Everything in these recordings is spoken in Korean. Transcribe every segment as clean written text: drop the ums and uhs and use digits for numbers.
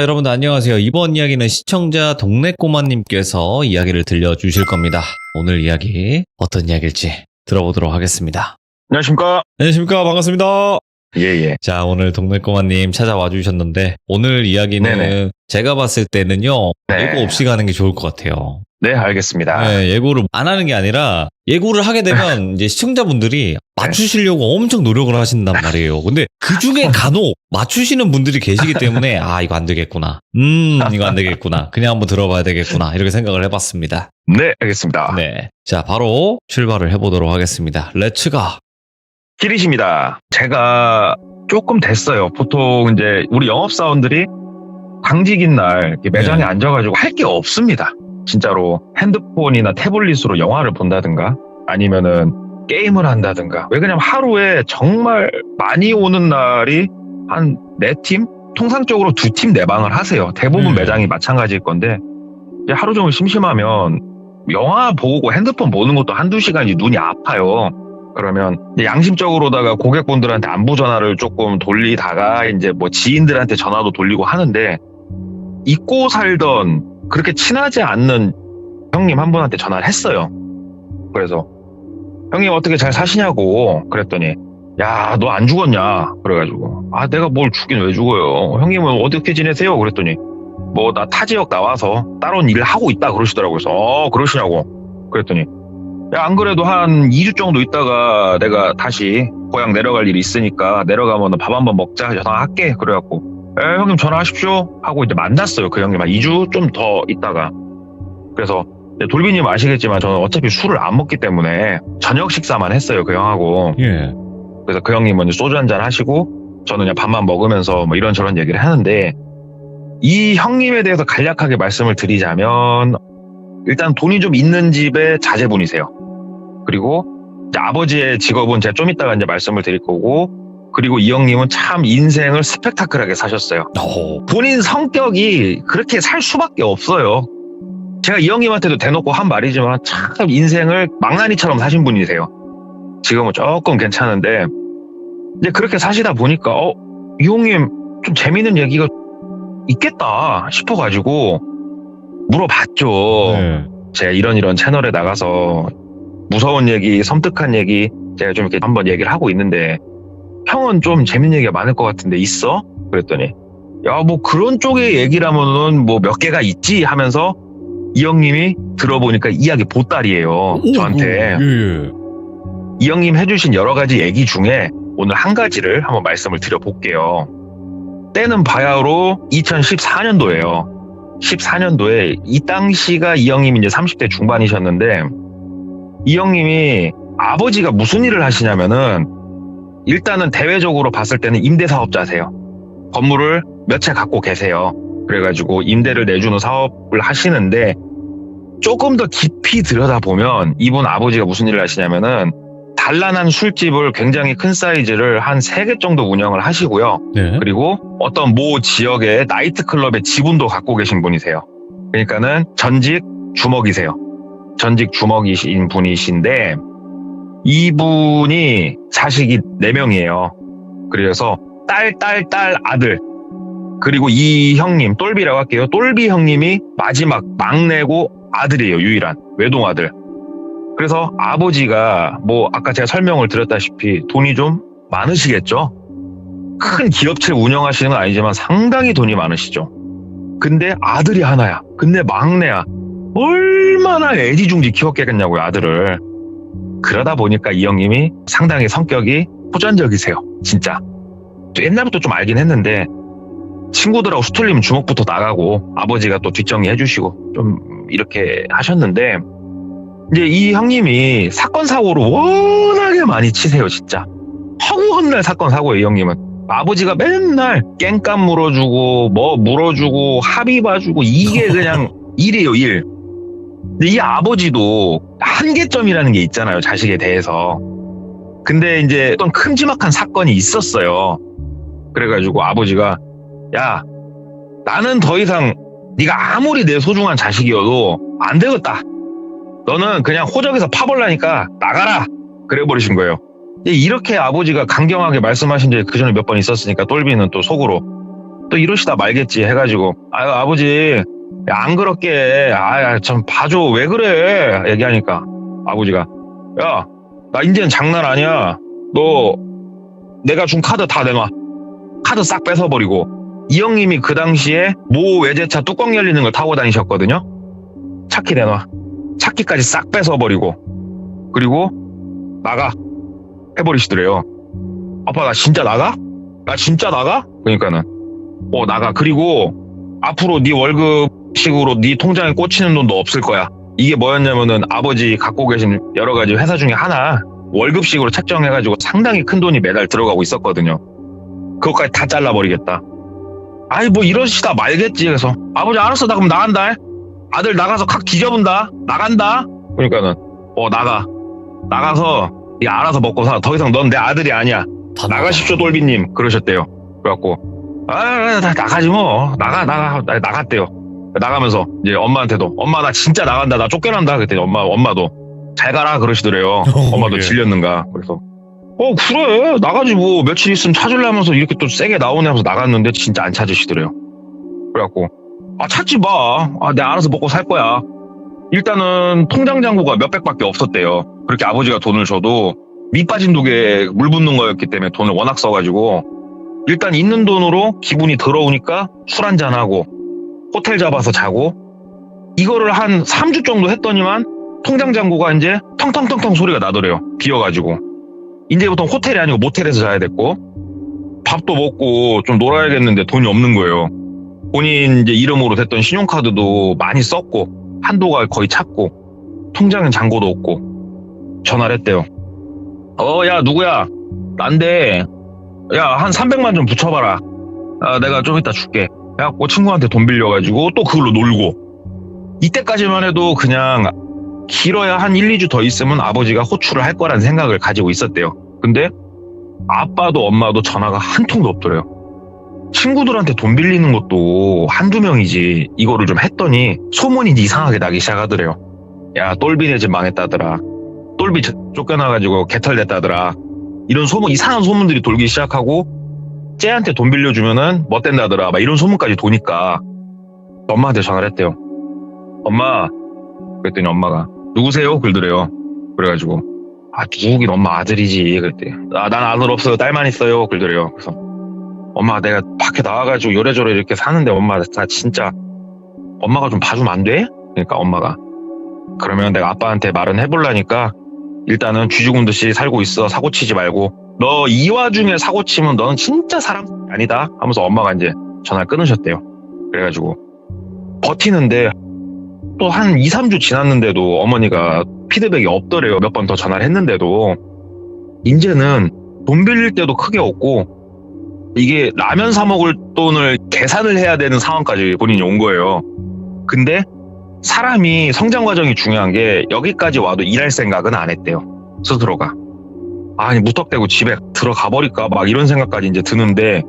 여러분들 안녕하세요. 이번 이야기는 시청자 동네꼬마님께서 이야기를 들려주실 겁니다. 오늘 이야기 어떤 이야기일지 들어보도록 하겠습니다. 안녕하십니까? 안녕하십니까? 반갑습니다. 예. 자, 오늘 동네꼬마님 찾아와 주셨는데 오늘 이야기는 네네. 제가 봤을 때는요. 네. 예고 없이 가는 게 좋을 것 같아요. 네, 알겠습니다. 네, 예고를 안 하는 게 아니라 예고를 하게 되면 이제 시청자분들이 맞추시려고 엄청 노력을 하신단 말이에요. 근데 그 중에 간혹 맞추시는 분들이 계시기 때문에 이거 안 되겠구나. 이거 안 되겠구나. 그냥 한번 들어봐야 되겠구나. 이렇게 생각을 해봤습니다. 네, 알겠습니다. 네. 자, 바로 출발을 해보도록 하겠습니다. 렛츠가. 키릿입니다. 제가 조금 됐어요. 보통 이제 우리 영업사원들이 당직인 날 이렇게 매장에 네. 앉아가지고 할 게 없습니다. 진짜로 핸드폰이나 태블릿으로 영화를 본다든가 아니면은 게임을 한다든가. 왜 그러냐면 하루에 정말 많이 오는 날이 한 4팀? 통상적으로 2팀 내방을 하세요. 대부분 매장이 마찬가지일 건데 이제 하루 종일 심심하면 영화 보고 핸드폰 보는 것도 한두 시간이 눈이 아파요. 그러면 이제 양심적으로다가 고객분들한테 안부 전화를 조금 돌리다가 이제 뭐 지인들한테 전화도 돌리고 하는데 잊고 살던 그렇게 친하지 않는 형님 한 분한테 전화를 했어요. 그래서 형님 어떻게 잘 사시냐고 그랬더니 야, 너 안 죽었냐? 그래가지고 내가 뭘 죽긴 왜 죽어요? 형님은 어떻게 지내세요? 그랬더니 뭐 나 타 지역 나와서 다른 일을 하고 있다 그러시더라고요. 그래서 그러시냐고 그랬더니 야, 안 그래도 한 2주 정도 있다가 내가 다시 고향 내려갈 일이 있으니까 내려가면 밥 한번 먹자 전화할게. 그래갖고 형님 전화하십시오 하고 이제 만났어요. 그 형님 한 2주 좀 더 있다가. 그래서 돌비님 아시겠지만 저는 어차피 술을 안 먹기 때문에 저녁 식사만 했어요. 그 형하고. 예. 그래서 그 형님은 이제 소주 한잔 하시고 저는 그냥 밥만 먹으면서 뭐 이런저런 얘기를 하는데 이 형님에 대해서 간략하게 말씀을 드리자면 일단 돈이 좀 있는 집의 자제분이세요. 그리고 이제 아버지의 직업은 제가 좀 이따가 이제 말씀을 드릴 거고 그리고 이 형님은 참 인생을 스펙타클하게 사셨어요. 본인 성격이 그렇게 살 수밖에 없어요. 제가 이 형님한테도 대놓고 한 말이지만 참 인생을 망나니처럼 사신 분이세요. 지금은 조금 괜찮은데 이제 그렇게 사시다 보니까 이 형님 좀 재밌는 얘기가 있겠다 싶어가지고 물어봤죠. 네. 제가 이런 채널에 나가서 무서운 얘기, 섬뜩한 얘기 제가 좀 이렇게 한번 얘기를 하고 있는데 형은 좀 재밌는 얘기가 많을 것 같은데 있어? 그랬더니 야, 뭐 그런 쪽의 얘기라면은 뭐 몇 개가 있지 하면서 이 형님이 들어보니까 이야기 보따리예요. 저한테. 예. 이 형님 해주신 여러 가지 얘기 중에 오늘 한 가지를 한번 말씀을 드려볼게요. 때는 바야흐로 2014년도예요. 14년도에 이 당시가 이 형님이 이제 30대 중반이셨는데 이 형님이 아버지가 무슨 일을 하시냐면은 일단은 대외적으로 봤을 때는 임대사업자세요. 건물을 몇 채 갖고 계세요. 그래가지고 임대를 내주는 사업을 하시는데 조금 더 깊이 들여다보면 이분 아버지가 무슨 일을 하시냐면은 단란한 술집을 굉장히 큰 사이즈를 한 3개 정도 운영을 하시고요. 네. 그리고 어떤 모 지역의 나이트클럽의 지분도 갖고 계신 분이세요. 그러니까는 전직 주먹이세요. 전직 주먹이신 분이신데 이분이 자식이 4명이에요. 그래서 딸, 아들 그리고 이 형님 똘비라고 할게요. 똘비 형님이 마지막 막내고 아들이에요. 유일한 외동아들. 그래서 아버지가 뭐 아까 제가 설명을 드렸다시피 돈이 좀 많으시겠죠. 큰 기업체 운영하시는 건 아니지만 상당히 돈이 많으시죠. 근데 아들이 하나야. 근데 막내야. 얼마나 애지중지 키웠겠냐고요, 아들을. 그러다 보니까 이 형님이 상당히 성격이 호전적이세요. 진짜. 옛날부터 좀 알긴 했는데 친구들하고 수틀리면 주먹부터 나가고 아버지가 또 뒷정리 해주시고 좀 이렇게 하셨는데 이제 이 형님이 사건 사고를 워낙에 많이 치세요. 진짜 허구헌날 사건 사고예요. 이 형님은 아버지가 맨날 깽값 물어주고 뭐 물어주고 합의 봐주고 이게 그냥 일이에요. 일. 근데 이 아버지도 한계점이라는 게 있잖아요. 자식에 대해서. 근데 이제 어떤 큼지막한 사건이 있었어요. 그래가지고 아버지가 야, 나는 더 이상 네가 아무리 내 소중한 자식이어도 안 되겠다. 너는 그냥 호적에서 파벌라니까 나가라. 그래버리신 거예요. 이렇게 아버지가 강경하게 말씀하신 적이 그 전에 몇 번 있었으니까 똘비는 또 속으로 또 이러시다 말겠지 해가지고 아유 아버지 야, 안 그렇게 좀 봐줘 왜 그래 얘기하니까 아버지가 야 나 이제는 장난 아니야 너 내가 준 카드 다 내놔 카드 싹 뺏어버리고 이 형님이 그 당시에 모 외제차 뚜껑 열리는 걸 타고 다니셨거든요 차키 내놔 차키까지 싹 뺏어버리고 그리고 나가 해버리시더래요 아빠 나 진짜 나가? 나 진짜 나가? 그러니까는 나가 그리고 앞으로 네 월급식으로 네 통장에 꽂히는 돈도 없을 거야 이게 뭐였냐면은 아버지 갖고 계신 여러 가지 회사 중에 하나 월급식으로 책정해가지고 상당히 큰 돈이 매달 들어가고 있었거든요 그것까지 다 잘라버리겠다 아이 뭐 이러시다 말겠지 그래서 아버지 알았어 나 그럼 나간다 아들 나가서 칵 뒤져본다 나간다 그러니까는 나가서 네 알아서 먹고 사 더 이상 넌 내 아들이 아니야 나가십시오 돌비님 그러셨대요 그래갖고 나가지 뭐 나갔대요 나가면서 이제 엄마한테도 엄마 나 진짜 나간다 나 쫓겨난다 그랬더니 엄마도 잘 가라 그러시더래요 엄마도 예. 질렸는가 그래서 그래 나가지 뭐 며칠 있으면 찾으려면서 이렇게 또 세게 나오네 하면서 나갔는데 진짜 안 찾으시더래요 그래갖고 찾지 마 내가 알아서 먹고 살 거야 일단은 통장 잔고가 몇백밖에 없었대요 그렇게 아버지가 돈을 줘도 밑 빠진 독에 물 붓는 거였기 때문에 돈을 워낙 써가지고 일단 있는 돈으로 기분이 더러우니까 술 한잔하고 호텔 잡아서 자고 이거를 한 3주 정도 했더니만 통장 잔고가 이제 텅텅텅텅 소리가 나더래요 비어가지고 이제부터 호텔이 아니고 모텔에서 자야 됐고 밥도 먹고 좀 놀아야겠는데 돈이 없는 거예요 본인 이제 이름으로 됐던 신용카드도 많이 썼고 한도가 거의 찼고 통장엔 잔고도 없고 전화를 했대요 야 누구야 난데 야 한 300만 좀 붙여봐라 내가 좀 이따 줄게 해갖고 친구한테 돈 빌려가지고 또 그걸로 놀고 이때까지만 해도 그냥 길어야 한 1, 2주 더 있으면 아버지가 호출을 할 거라는 생각을 가지고 있었대요 근데 아빠도 엄마도 전화가 한 통도 없더래요 친구들한테 돈 빌리는 것도 한두 명이지 이거를 좀 했더니 소문이 이상하게 나기 시작하더래요 야 똘비네 집 망했다더라 똘비 쫓겨나가지고 개털됐다더라 이런 소문 이상한 소문들이 돌기 시작하고 쟤한테 돈 빌려주면은 멋된다더라 막 이런 소문까지 도니까 엄마한테 전화를 했대요 엄마 그랬더니 엄마가 누구세요? 그러더래요 그래가지고 누구긴 엄마 아들이지 그랬대 난 아들 없어요 딸만 있어요 그러더래요 그래서 엄마 내가 밖에 나와가지고 요래저래 이렇게 사는데 엄마 나 진짜 엄마가 좀 봐주면 안 돼? 그러니까 엄마가 그러면 내가 아빠한테 말은 해보려니까 일단은 쥐 죽은 듯이 살고 있어 사고치지 말고 너 이 와중에 사고치면 너는 진짜 사람 아니다 하면서 엄마가 이제 전화를 끊으셨대요 그래가지고 버티는데 또 한 2, 3주 지났는데도 어머니가 피드백이 없더래요 몇 번 더 전화를 했는데도 이제는 돈 빌릴 때도 크게 없고 이게 라면 사 먹을 돈을 계산을 해야 되는 상황까지 본인이 온 거예요 근데 사람이 성장 과정이 중요한 게 여기까지 와도 일할 생각은 안 했대요 스스로가 아니 무턱대고 집에 들어가 버릴까 막 이런 생각까지 이제 드는데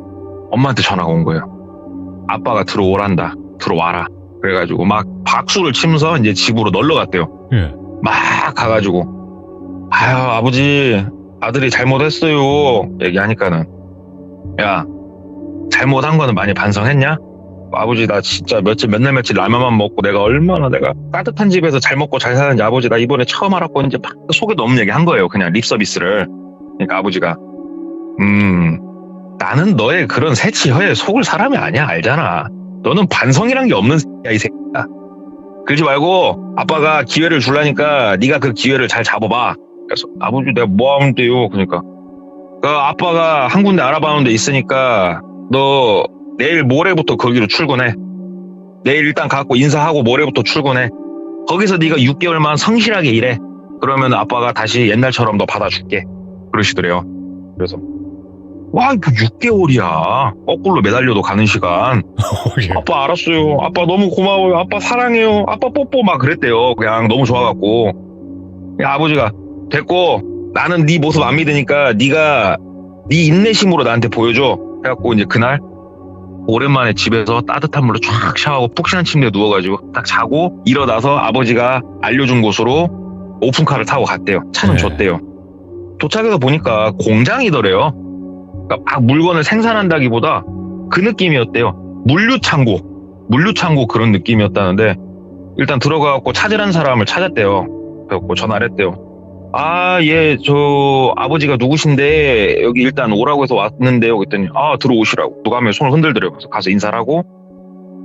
엄마한테 전화가 온 거예요 아빠가 들어오란다 들어와라 그래가지고 막 박수를 치면서 이제 집으로 놀러 갔대요 예. 막 가가지고 아버지 아들이 잘못했어요 얘기하니까는 야 잘못한 거는 많이 반성했냐? 아버지 나 진짜 몇날 며칠 라면만 먹고 내가 얼마나 내가 따뜻한 집에서 잘 먹고 잘 사는지 아버지 나 이번에 처음 알았고 이제 막 속에 너무 얘기한 거예요 그냥 립 서비스를 그러니까 아버지가 나는 너의 그런 새치혀에 속을 사람이 아니야 알잖아 너는 반성이란 게 없는 새끼야 이 새끼야 그러지 말고 아빠가 기회를 주려니까 네가 그 기회를 잘 잡아봐 그래서 아버지 내가 뭐 하면 돼요 그러니까 아빠가 한 군데 알아봐놓은 데 있으니까 너 내일 모레부터 거기로 출근해 내일 일단 가고 인사하고 모레부터 출근해 거기서 네가 6개월만 성실하게 일해 그러면 아빠가 다시 옛날처럼 너 받아줄게 그러시더래요 그래서 와 이거 6개월이야 거꾸로 매달려도 가는 시간 예. 아빠 알았어요 아빠 너무 고마워요 아빠 사랑해요 아빠 뽀뽀 막 그랬대요 그냥 너무 좋아갖고 야, 아버지가 됐고 나는 네 모습 안 믿으니까 네가 네 인내심으로 나한테 보여줘 해갖고 이제 그날 오랜만에 집에서 따뜻한 물로 쫙 샤워하고 푹신한 침대에 누워가지고 딱 자고 일어나서 아버지가 알려준 곳으로 오픈카를 타고 갔대요 차는 네. 줬대요 도착해서 보니까 공장이더래요 그러니까 막 물건을 생산한다기보다 그 느낌이었대요. 물류창고 그런 느낌이었다는데 일단 들어가갖고 찾으라는 사람을 찾았대요. 그래갖고 전화를 했대요. 저 아버지가 누구신데 여기 일단 오라고 해서 왔는데요. 그랬더니 들어오시라고. 누가 하면 손을 흔들더래요. 그래서 가서 인사를 하고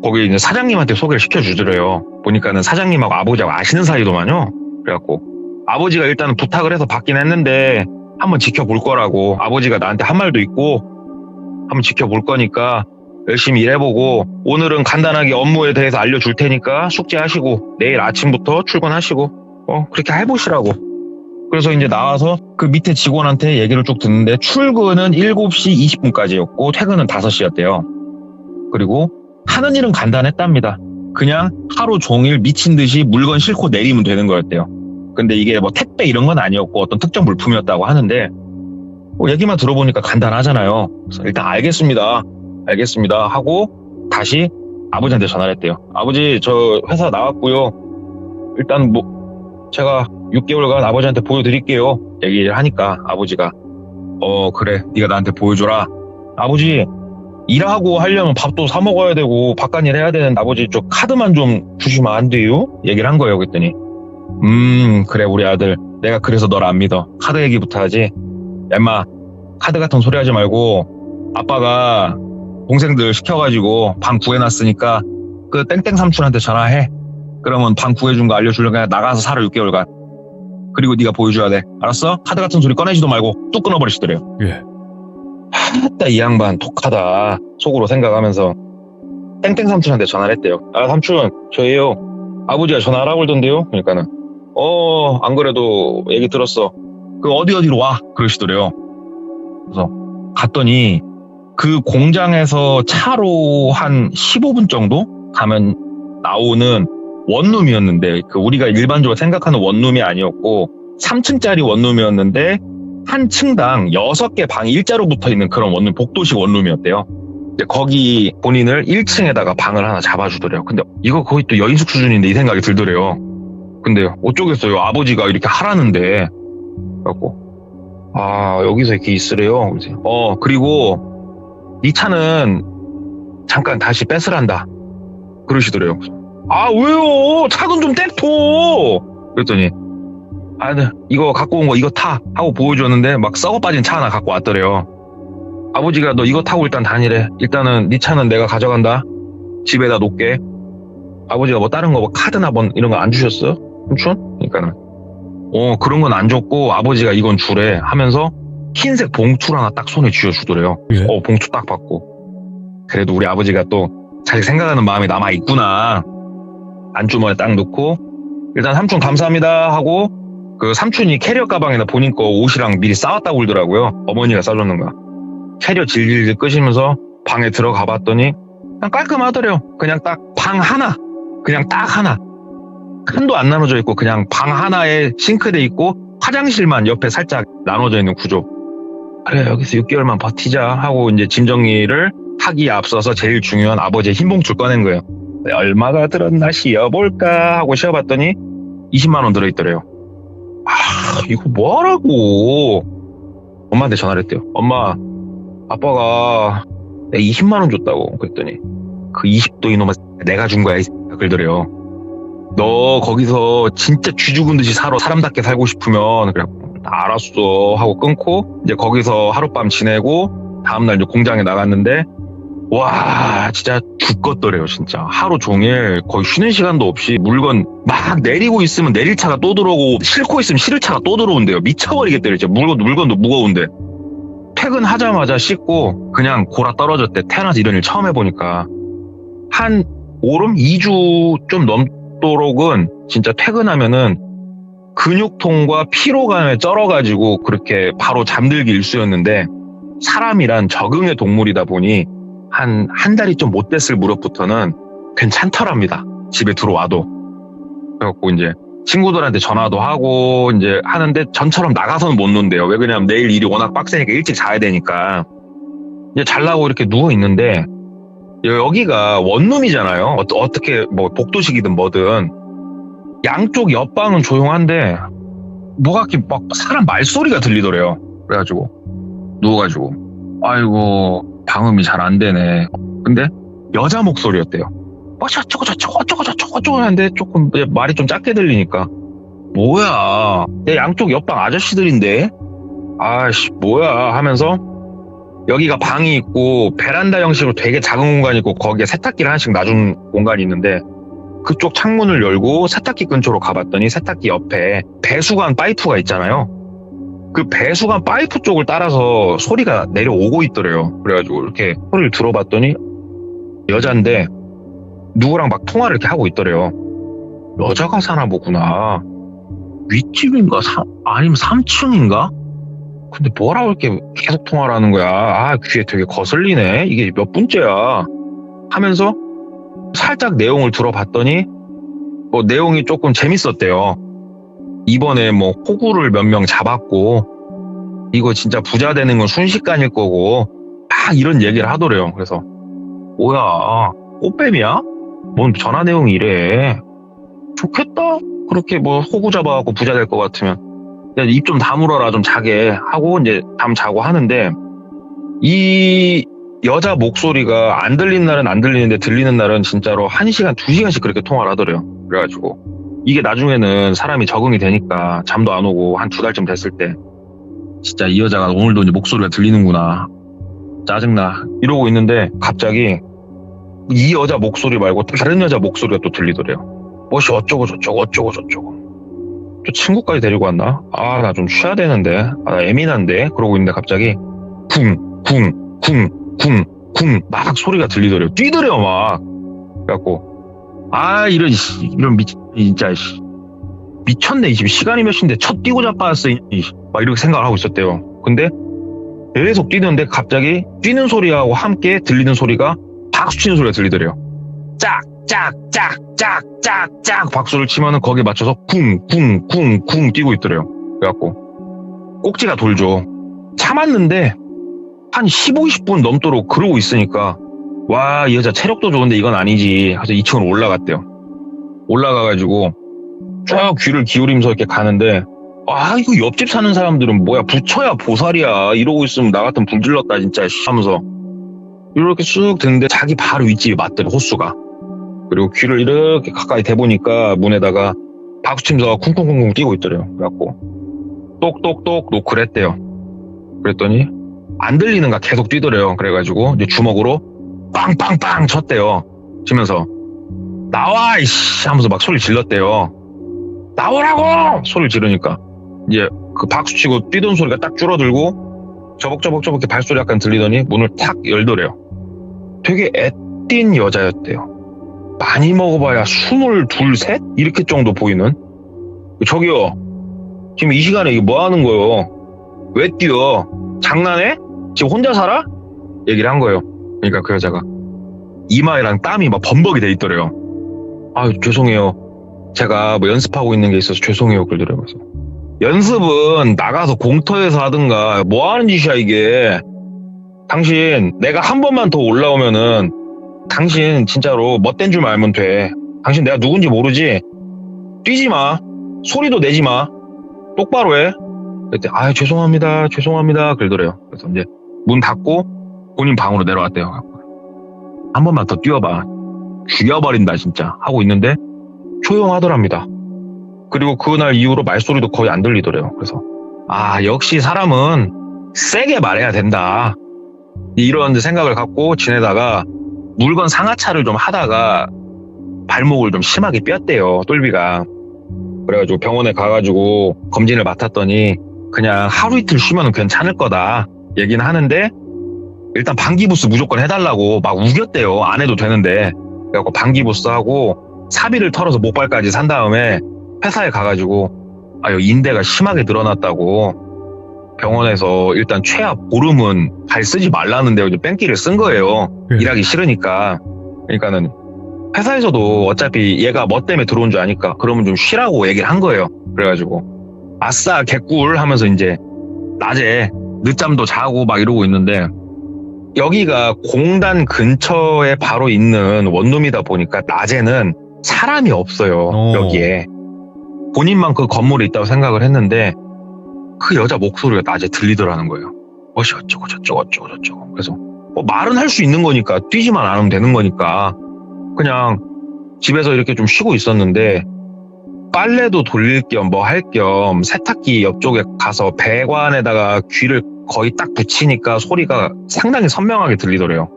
거기 이제 사장님한테 소개를 시켜주더래요. 보니까는 사장님하고 아버지하고 아시는 사이더만요. 그래갖고 아버지가 일단은 부탁을 해서 받긴 했는데 한번 지켜볼 거라고. 아버지가 나한테 한 말도 있고 한번 지켜볼 거니까 열심히 일해보고 오늘은 간단하게 업무에 대해서 알려줄 테니까 숙제하시고 내일 아침부터 출근하시고 그렇게 해보시라고. 그래서 이제 나와서 그 밑에 직원한테 얘기를 쭉 듣는데 출근은 7시 20분까지였고 퇴근은 5시였대요. 그리고 하는 일은 간단했답니다. 그냥 하루 종일 미친 듯이 물건 싣고 내리면 되는 거였대요. 근데 이게 뭐 택배 이런 건 아니었고 어떤 특정 물품이었다고 하는데 얘기만 들어보니까 간단하잖아요. 그래서 일단 알겠습니다 하고 다시 아버지한테 전화를 했대요. 아버지 저 회사 나왔고요. 일단 제가 6개월간 아버지한테 보여드릴게요. 얘기를 하니까 아버지가 그래 네가 나한테 보여줘라. 아버지 일하고 하려면 밥도 사 먹어야 되고 바깥일 해야 되는데 아버지 저 카드만 좀 주시면 안 돼요? 얘기를 한 거예요. 그랬더니 그래 우리 아들 내가 그래서 널 안 믿어. 카드 얘기부터 하지. 야 인마 카드 같은 소리 하지 말고 아빠가 동생들 시켜가지고 방 구해놨으니까 그 땡땡 삼촌한테 전화해. 그러면 방 구해준 거 알려주려고 그냥 나가서 살아 6개월간. 그리고 네가 보여줘야 돼. 알았어? 카드 같은 소리 꺼내지도 말고 뚝 끊어버리시더래요. 예. 하따 이 양반 독하다 속으로 생각하면서 땡땡 삼촌한테 전화를 했대요. 삼촌 저예요. 아버지가 전화하라고 그러던데요. 그러니까는 안 그래도 얘기 들었어. 그 어디로 와 그러시더래요. 그래서 갔더니 그 공장에서 차로 한 15분 정도 가면 나오는 원룸이었는데 그 우리가 일반적으로 생각하는 원룸이 아니었고 3층짜리 원룸이었는데 한 층당 6개 방이 일자로 붙어있는 그런 원룸, 복도식 원룸이었대요. 근데 거기 본인을 1층에다가 방을 하나 잡아주더래요. 근데 이거 거의 또 여인숙 수준인데 이 생각이 들더래요. 근데 어쩌겠어요. 아버지가 이렇게 하라는데. 그래갖고 여기서 이렇게 있으래요. 그리고 네 차는 잠깐 다시 뺏으란다 그러시더래요. 왜요? 차는 좀 떼토. 그랬더니 네, 이거 갖고 온 거 이거 타 하고 보여줬는데 막 썩어 빠진 차 하나 갖고 왔더래요. 아버지가 너 이거 타고 일단 다니래. 일단은 네 차는 내가 가져간다. 집에다 놓게. 아버지가 뭐 다른 거 카드나 이런 거 안 주셨어? 삼촌? 그러니까는 그런 건 안 줬고 아버지가 이건 주래 하면서 흰색 봉투를 하나 딱 손에 쥐어주더래요. 예? 봉투 딱 받고 그래도 우리 아버지가 또 자기 생각하는 마음이 남아있구나. 안주머니에 딱 넣고 일단 삼촌 감사합니다 하고 그 삼촌이 캐리어 가방에다 본인 거 옷이랑 미리 싸왔다고 그러더라고요. 어머니가 싸줬는 거야. 캐리어 질질 끄시면서 방에 들어가 봤더니 그냥 깔끔하더래요. 그냥 딱 방 하나. 그냥 딱 하나. 칸도 안 나눠져 있고 그냥 방 하나에 싱크대 있고 화장실만 옆에 살짝 나눠져 있는 구조. 그래 여기서 6개월만 버티자 하고 이제 짐 정리를 하기에 앞서서 제일 중요한 아버지의 흰 봉투를 꺼낸 거예요. 얼마가 들었나 씌어볼까 하고 씌어봤더니 20만 원 들어있더래요. 이거 뭐하라고. 엄마한테 전화를 했대요. 엄마 아빠가 내가 20만 원 줬다고. 그랬더니 그 20도 이놈아 내가 준 거야 그러더래요. 너 거기서 진짜 쥐 죽은 듯이 살아 사람답게 살고 싶으면 그래 알았어 하고 끊고 이제 거기서 하룻밤 지내고 다음날 이제 공장에 나갔는데 와 진짜 죽겠더래요. 진짜 하루 종일 거의 쉬는 시간도 없이 물건 막 내리고 있으면 내릴 차가 또 들어오고 싣고 있으면 실을 차가 또 들어온대요. 미쳐버리겠대요. 진짜 물건도 무거운데 퇴근하자마자 씻고 그냥 골아 떨어졌대. 태어나서 이런 일 처음 해보니까 한 오름 2주 좀 넘도록은 진짜 퇴근하면은 근육통과 피로감에 쩔어가지고 그렇게 바로 잠들기 일쑤였는데 사람이란 적응의 동물이다 보니 한 달이 좀 못 됐을 무렵부터는 괜찮더랍니다. 집에 들어와도. 그래갖고 이제 친구들한테 전화도 하고 이제 하는데 전처럼 나가서는 못 논대요. 왜 그러냐면 내일 일이 워낙 빡세니까 일찍 자야 되니까. 이제 잘라고 이렇게 누워 있는데 여기가 원룸이잖아요. 어떻게 뭐 복도식이든 뭐든 양쪽 옆방은 조용한데 뭐가 이렇게 막 사람 말소리가 들리더래요. 그래가지고 누워가지고 아이고 방음이 잘 안 되네. 근데 여자 목소리였대요. 어쩌고 저쩌고 어쩌고 저쩌고 어쩌고 하는데 조금 말이 좀 작게 들리니까 뭐야, 내 양쪽 옆방 아저씨들인데 아씨 뭐야 하면서 여기가 방이 있고 베란다 형식으로 되게 작은 공간이 있고 거기에 세탁기를 하나씩 놔준 공간이 있는데 그쪽 창문을 열고 세탁기 근처로 가봤더니 세탁기 옆에 배수관 파이프가 있잖아요. 그 배수관 파이프 쪽을 따라서 소리가 내려오고 있더래요. 그래가지고 이렇게 소리를 들어봤더니 여잔데 누구랑 막 통화를 이렇게 하고 있더래요. 여자가 사나 보구나. 윗집인가 아니면 3층인가? 근데 뭐라고 이렇게 계속 통화를 하는 거야. 아, 귀에 되게 거슬리네. 이게 몇 분째야 하면서 살짝 내용을 들어봤더니 뭐 내용이 조금 재밌었대요. 이번에 뭐 호구를 몇 명 잡았고 이거 진짜 부자 되는 건 순식간일 거고 막 이런 얘기를 하더래요. 그래서 뭐야, 꽃뱀이야? 뭔 전화 내용이 이래. 좋겠다. 그렇게 뭐 호구 잡아갖고 부자 될 것 같으면 입 좀 다물어라 좀 자게 하고 이제 잠 자고 하는데 이 여자 목소리가 안 들리는 날은 안 들리는데 들리는 날은 진짜로 1시간, 2시간씩 그렇게 통화를 하더래요. 그래가지고 이게 나중에는 사람이 적응이 되니까 잠도 안 오고 한 2달쯤 됐을 때 진짜 이 여자가 오늘도 이제 목소리가 들리는구나. 짜증나. 이러고 있는데 갑자기 이 여자 목소리 말고 다른 여자 목소리가 또 들리더래요. 뭐시 어쩌고 저쩌고 어쩌고 저쩌고. 또 친구까지 데리고 왔나? 아, 나 좀 쉬어야 되는데. 아, 나 예민한데? 그러고 있는데 갑자기 쿵, 쿵, 쿵, 쿵, 쿵 막 소리가 들리더래요. 뛰더래요 막. 그래갖고 아, 이런 진짜 미쳤네. 이 집 시간이 몇 시인데 첫 뛰고 자빠졌어. 막 이렇게 생각을 하고 있었대요. 근데 계속 뛰는데 갑자기 뛰는 소리하고 함께 들리는 소리가 박수 치는 소리가 들리더래요. 짝, 짝, 짝, 짝, 짝, 짝 박수를 치면은 거기에 맞춰서 쿵, 쿵, 쿵, 쿵 뛰고 있더래요. 그래갖고 꼭지가 돌죠. 참았는데 한 15, 20분 넘도록 그러고 있으니까 와, 이 여자 체력도 좋은데 이건 아니지. 그래서 2층으로 올라갔대요. 올라가가지고 쭉 귀를 기울이면서 이렇게 가는데 아, 이거 옆집 사는 사람들은 뭐야, 부처야 보살이야 이러고 있으면 나 같으면 불질렀다 진짜 하면서 이렇게 쑥 듣는데 자기 바로 윗집이 맞더래, 호수가. 그리고 귀를 이렇게 가까이 대보니까 문에다가 박수치면서 쿵쿵쿵쿵 뛰고 있더래요. 그래갖고 똑똑똑 노크를 했대요. 그랬더니 안 들리는가 계속 뛰더래요. 그래가지고 이제 주먹으로 빵빵빵 쳤대요. 치면서 나와 이씨 하면서 막 소리 질렀대요. 나오라고 소리를 지르니까 이제 그 박수치고 뛰던 소리가 딱 줄어들고 저벅저벅 이렇게 발소리 약간 들리더니 문을 탁 열더래요. 되게 애띤 여자였대요. 많이 먹어봐야 22, 셋? 이렇게 정도 보이는. 저기요, 지금 이 시간에 이게 뭐 하는 거요? 왜 뛰어? 장난해? 지금 혼자 살아? 얘기를 한 거예요. 그러니까 그 여자가 이마에랑 땀이 막 범벅이 돼 있더래요. 아유, 죄송해요. 제가 뭐 연습하고 있는 게 있어서 죄송해요. 그러더래요. 그래서 연습은 나가서 공터에서 하든가 뭐 하는 짓이야 이게. 당신 내가 한 번만 더 올라오면은 당신 진짜로 멋된 줄 알면 돼. 당신 내가 누군지 모르지? 뛰지 마. 소리도 내지 마. 똑바로 해. 그랬더니 아유, 죄송합니다. 그러더래요. 그래서 이제 문 닫고 본인 방으로 내려왔대요. 한 번만 더 뛰어봐. 죽여버린다 진짜 하고 있는데 조용하더랍니다. 그리고 그날 이후로 말소리도 거의 안 들리더래요. 그래서 아, 역시 사람은 세게 말해야 된다 이런 생각을 갖고 지내다가 물건 상하차를 좀 하다가 발목을 좀 심하게 뼈었대요, 똘비가. 그래가지고 병원에 가가지고 검진을 맡았더니 그냥 하루 이틀 쉬면 괜찮을 거다 얘기는 하는데 일단 방기부스 무조건 해달라고 막 우겼대요. 안 해도 되는데. 그래갖고 방기부스 하고 사비를 털어서 목발까지 산 다음에 회사에 가가지고 아유, 인대가 심하게 늘어났다고 병원에서 일단 최악 보름은 발 쓰지 말라는데 뺑기를 쓴 거예요. 일하기 싫으니까. 그러니까는 회사에서도 어차피 얘가 뭐 때문에 들어온 줄 아니까 그러면 좀 쉬라고 얘기를 한 거예요. 그래가지고 아싸 개꿀 하면서 이제 낮에 늦잠도 자고 막 이러고 있는데 여기가 공단 근처에 바로 있는 원룸이다 보니까 낮에는 사람이 없어요. 여기에. 본인만 그 건물에 있다고 생각을 했는데 그 여자 목소리가 낮에 들리더라는 거예요. 어쩌고 저쩌고. 그래서 말은 할 수 있는 거니까 뛰지만 않으면 되는 거니까 그냥 집에서 이렇게 좀 쉬고 있었는데 빨래도 돌릴 겸 뭐 할 겸 세탁기 옆쪽에 가서 배관에다가 귀를 거의 딱 붙이니까 소리가 상당히 선명하게 들리더래요.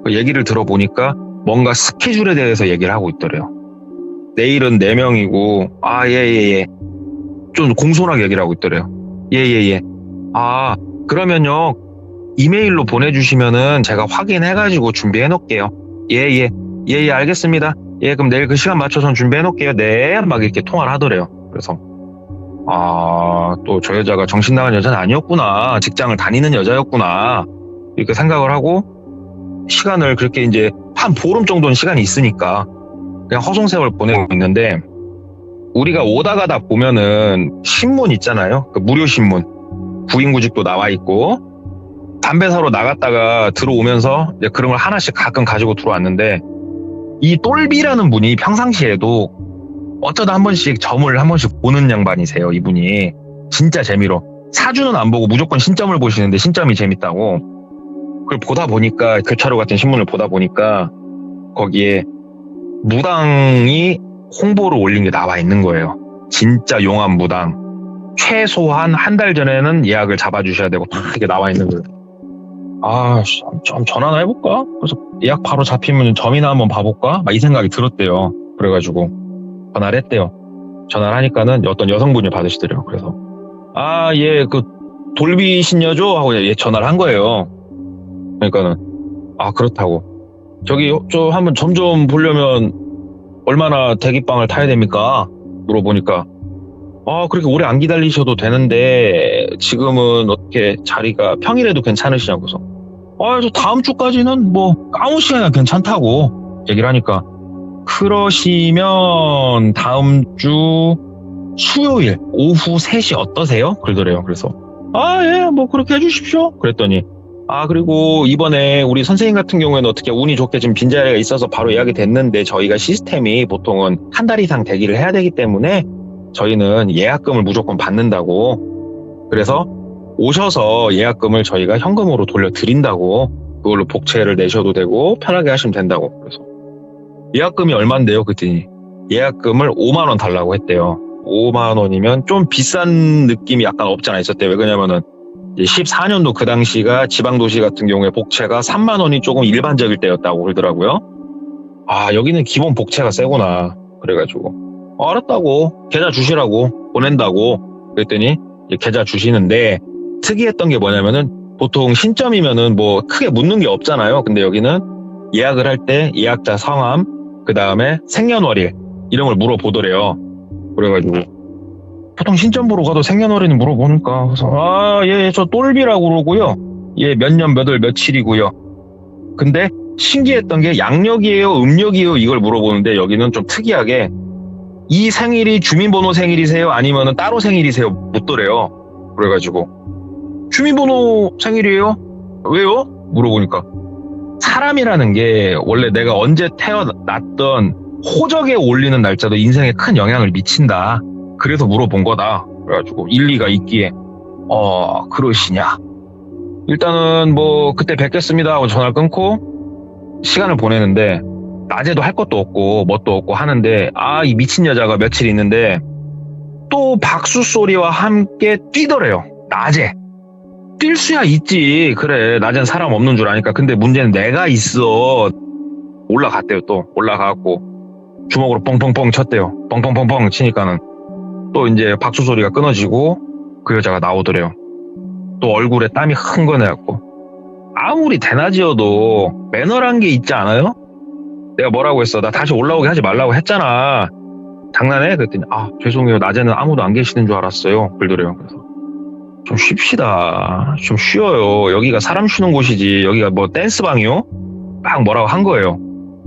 그 얘기를 들어보니까 뭔가 스케줄에 대해서 얘기를 하고 있더래요. 내일은 4명이고 예. 좀 공손하게 얘기를 하고 있더래요. 예. 그러면요 이메일로 보내주시면은 제가 확인해가지고 준비해 놓을게요. 예, 알겠습니다. 예, 그럼 내일 그 시간 맞춰서 준비해 놓을게요. 네, 막 이렇게 통화를 하더래요. 그래서 또 저 여자가 정신 나간 여자는 아니었구나. 직장을 다니는 여자였구나. 이렇게 생각을 하고 시간을 그렇게 이제 한 보름 정도는 시간이 있으니까 그냥 허송세월 보내고 있는데 우리가 오다 가다 보면은 신문 있잖아요. 그 무료 신문. 구인구직도 나와 있고 담배 사러 나갔다가 들어오면서 이제 그런 걸 하나씩 가끔 가지고 들어왔는데 이 똘비라는 분이 평상시에도 어쩌다 한 번씩 점을 한 번씩 보는 양반이세요. 이분이 진짜 재미로 사주는 안 보고 무조건 신점을 보시는데 신점이 재밌다고 그걸 보다 보니까 교차로 같은 신문을 보다 보니까 거기에 무당이 홍보를 올린 게 나와 있는 거예요. 진짜 용한 무당 최소한 한 달 전에는 예약을 잡아주셔야 되고 이렇게 나와 있는 거예요. 좀 전화나 해볼까? 그래서 예약 바로 잡히면 점이나 한번 봐볼까? 막 이 생각이 들었대요. 그래가지고 전화를 했대요. 전화를 하니까는 어떤 여성분이 받으시더래요. 그래서 그 돌비 신여죠? 하고 전화를 한 거예요. 그러니까는 그렇다고 저 한번 점 좀 보려면 얼마나 대기방을 타야 됩니까? 물어보니까 그렇게 오래 안 기다리셔도 되는데 지금은 어떻게 자리가 평일에도 괜찮으시냐고서 저 다음 주까지는 뭐 아무 시간이나 괜찮다고 얘기를 하니까 그러시면 다음 주 수요일 오후 3시 어떠세요? 그러더래요. 그래서 예, 뭐 그렇게 해주십시오. 그랬더니 그리고 이번에 우리 선생님 같은 경우에는 어떻게 운이 좋게 지금 빈자리가 있어서 바로 예약이 됐는데 저희가 시스템이 보통은 한 달 이상 대기를 해야 되기 때문에 저희는 예약금을 무조건 받는다고 그래서 오셔서 예약금을 저희가 현금으로 돌려드린다고 그걸로 복채를 내셔도 되고 편하게 하시면 된다고 그래서 예약금이 얼만데요? 그랬더니 예약금을 5만 원 달라고 했대요. 5만 원이면 좀 비싼 느낌이 약간 없지 않아 있었대요. 왜 그러냐면은 14년도 그 당시가 지방도시 같은 경우에 복채가 3만 원이 조금 일반적일 때였다고 그러더라고요. 여기는 기본 복채가 세구나. 그래가지고 알았다고 계좌 주시라고 보낸다고 그랬더니 계좌 주시는데 특이했던 게 뭐냐면은 보통 신점이면은 뭐 크게 묻는 게 없잖아요. 근데 여기는 예약을 할 때 예약자 성함 그 다음에 생년월일 이런 걸 물어보더래요. 그래가지고 보통 신점 보러 가도 생년월일 물어보니까 그래서 예, 저 똘비라고 그러고요. 예, 몇 년 몇 월 며칠이고요. 근데 신기했던 게 양력이에요, 음력이에요 이걸 물어보는데 여기는 좀 특이하게 이 생일이 주민번호 생일이세요? 아니면은 따로 생일이세요? 묻더래요. 그래가지고 주민번호 생일이에요? 왜요? 물어보니까 사람이라는 게 원래 내가 언제 태어났던 호적에 올리는 날짜도 인생에 큰 영향을 미친다. 그래서 물어본 거다. 그래가지고 일리가 있기에 그러시냐. 일단은 뭐 그때 뵙겠습니다 하고 전화를 끊고 시간을 보내는데 낮에도 할 것도 없고 뭣도 없고 하는데 이 미친 여자가 며칠 있는데 또 박수 소리와 함께 뛰더래요. 낮에 뛸 수야 있지. 그래 낮엔 사람 없는 줄 아니까. 근데 문제는 내가 있어. 올라갔대요. 또 올라가갖고 주먹으로 뻥뻥뻥 쳤대요. 뻥뻥뻥뻥 치니까는 또 이제 박수 소리가 끊어지고 그 여자가 나오더래요. 또 얼굴에 땀이 흥건해갖고 아무리 대낮이어도 매너란 게 있지 않아요? 내가 뭐라고 했어? 나 다시 올라오게 하지 말라고 했잖아. 장난해? 그랬더니 죄송해요. 낮에는 아무도 안 계시는 줄 알았어요. 그러더래요. 그래서 좀 쉽시다. 좀 쉬어요. 여기가 사람 쉬는 곳이지. 여기가 뭐 댄스방이요? 막 뭐라고 한 거예요.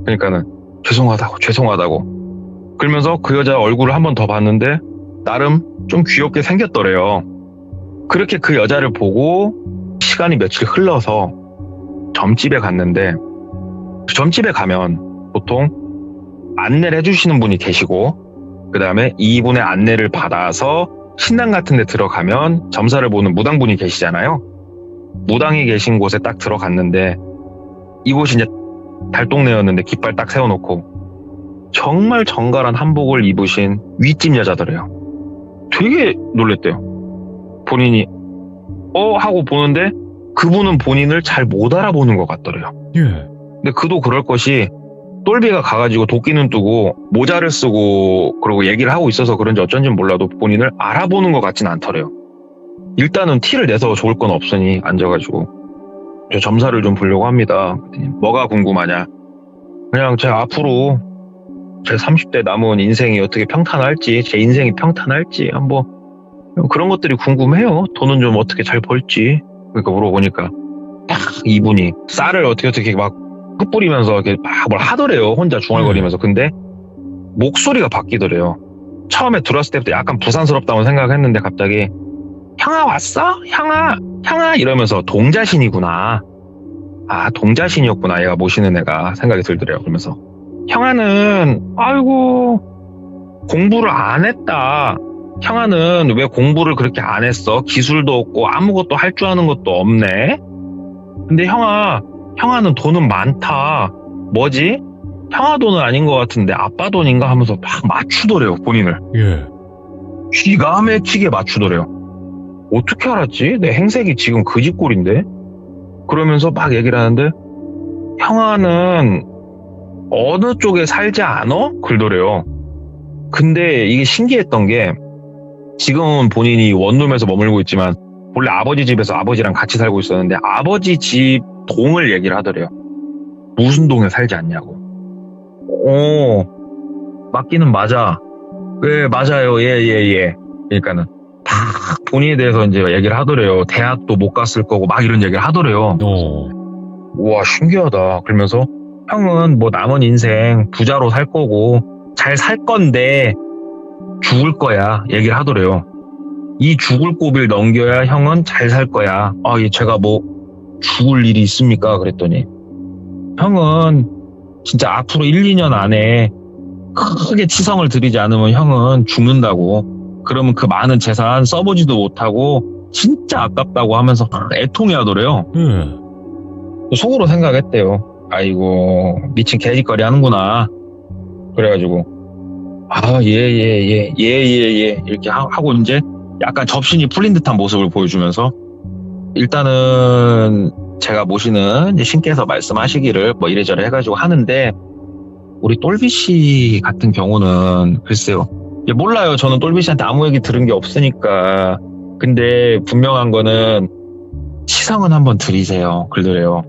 그러니까는 죄송하다고. 그러면서 그 여자 얼굴을 한 번 더 봤는데 나름 좀 귀엽게 생겼더래요. 그렇게 그 여자를 보고 시간이 며칠 흘러서 점집에 갔는데 점집에 가면 보통 안내를 해주시는 분이 계시고 그 다음에 이분의 안내를 받아서 신당 같은 데 들어가면 점사를 보는 무당분이 계시잖아요. 무당이 계신 곳에 딱 들어갔는데 이곳이 이제 달동네였는데 깃발 딱 세워놓고 정말 정갈한 한복을 입으신 윗집 여자더래요. 되게 놀랬대요. 본인이 하고 보는데 그분은 본인을 잘 못 알아보는 것 같더래요. 예. 근데 그도 그럴 것이 똘비가 가가지고 도끼는 뜨고 모자를 쓰고 그러고 얘기를 하고 있어서 그런지 어쩐지 몰라도 본인을 알아보는 것 같진 않더래요. 일단은 티를 내서 좋을 건 없으니 앉아가지고 저 점사를 좀 보려고 합니다. 그랬더니 뭐가 궁금하냐? 그냥 제 앞으로 제 30대 남은 인생이 어떻게 평탄할지, 제 인생이 평탄할지 한번 그런 것들이 궁금해요. 돈은 좀 어떻게 잘 벌지. 그러니까 물어보니까 딱 이분이 쌀을 어떻게 막 흩뿌리면서 이렇게 막 뭘 하더래요. 혼자 중얼거리면서. 근데 목소리가 바뀌더래요. 처음에 들었을 때부터 약간 부산스럽다고 생각했는데 갑자기 형아 왔어? 형아 이러면서 동자신이구나. 아, 동자신이었구나. 얘가 모시는 애가 생각이 들더래요. 그러면서 형아는 아이고 공부를 안 했다. 형아는 왜 공부를 그렇게 안 했어? 기술도 없고 아무것도 할 줄 아는 것도 없네. 근데 형아는 돈은 많다. 뭐지? 형아 돈은 아닌 것 같은데 아빠 돈인가 하면서 막 맞추더래요. 본인을. 예. 기가 막히게 맞추더래요. 어떻게 알았지? 내 행색이 지금 그 집꼴인데? 그러면서 막 얘기를 하는데 형아는 어느 쪽에 살지 않어? 그러더래요. 근데 이게 신기했던 게 지금은 본인이 원룸에서 머물고 있지만 원래 아버지 집에서 아버지랑 같이 살고 있었는데 아버지 집 동을 얘기를 하더래요. 무슨 동에 살지 않냐고. 맞기는 맞아. 네, 맞아요. 예. 그러니까는 다 본인에 대해서 이제 얘기를 하더래요. 대학도 못 갔을 거고 막 이런 얘기를 하더래요. 우와, 신기하다. 그러면서 형은 뭐 남은 인생 부자로 살 거고 잘 살 건데 죽을 거야. 얘기를 하더래요. 이 죽을 고비를 넘겨야 형은 잘 살 거야. 제가 뭐 죽을 일이 있습니까? 그랬더니 형은 진짜 앞으로 1, 2년 안에 크게 치성을 들이지 않으면 형은 죽는다고. 그러면 그 많은 재산 써보지도 못하고 진짜 아깝다고 하면서 애통해 하더래요. 속으로 생각했대요. 아이고 미친 개짓거리 하는구나. 그래가지고 예 이렇게 하고 이제 약간 접신이 풀린 듯한 모습을 보여주면서 일단은 제가 모시는 이제 신께서 말씀하시기를 뭐 이래저래 해가지고 하는데 우리 똘비 씨 같은 경우는 글쎄요. 몰라요. 저는 똘비 씨한테 아무 얘기 들은 게 없으니까. 근데 분명한 거는 치성은 한번 드리세요. 그러더래요.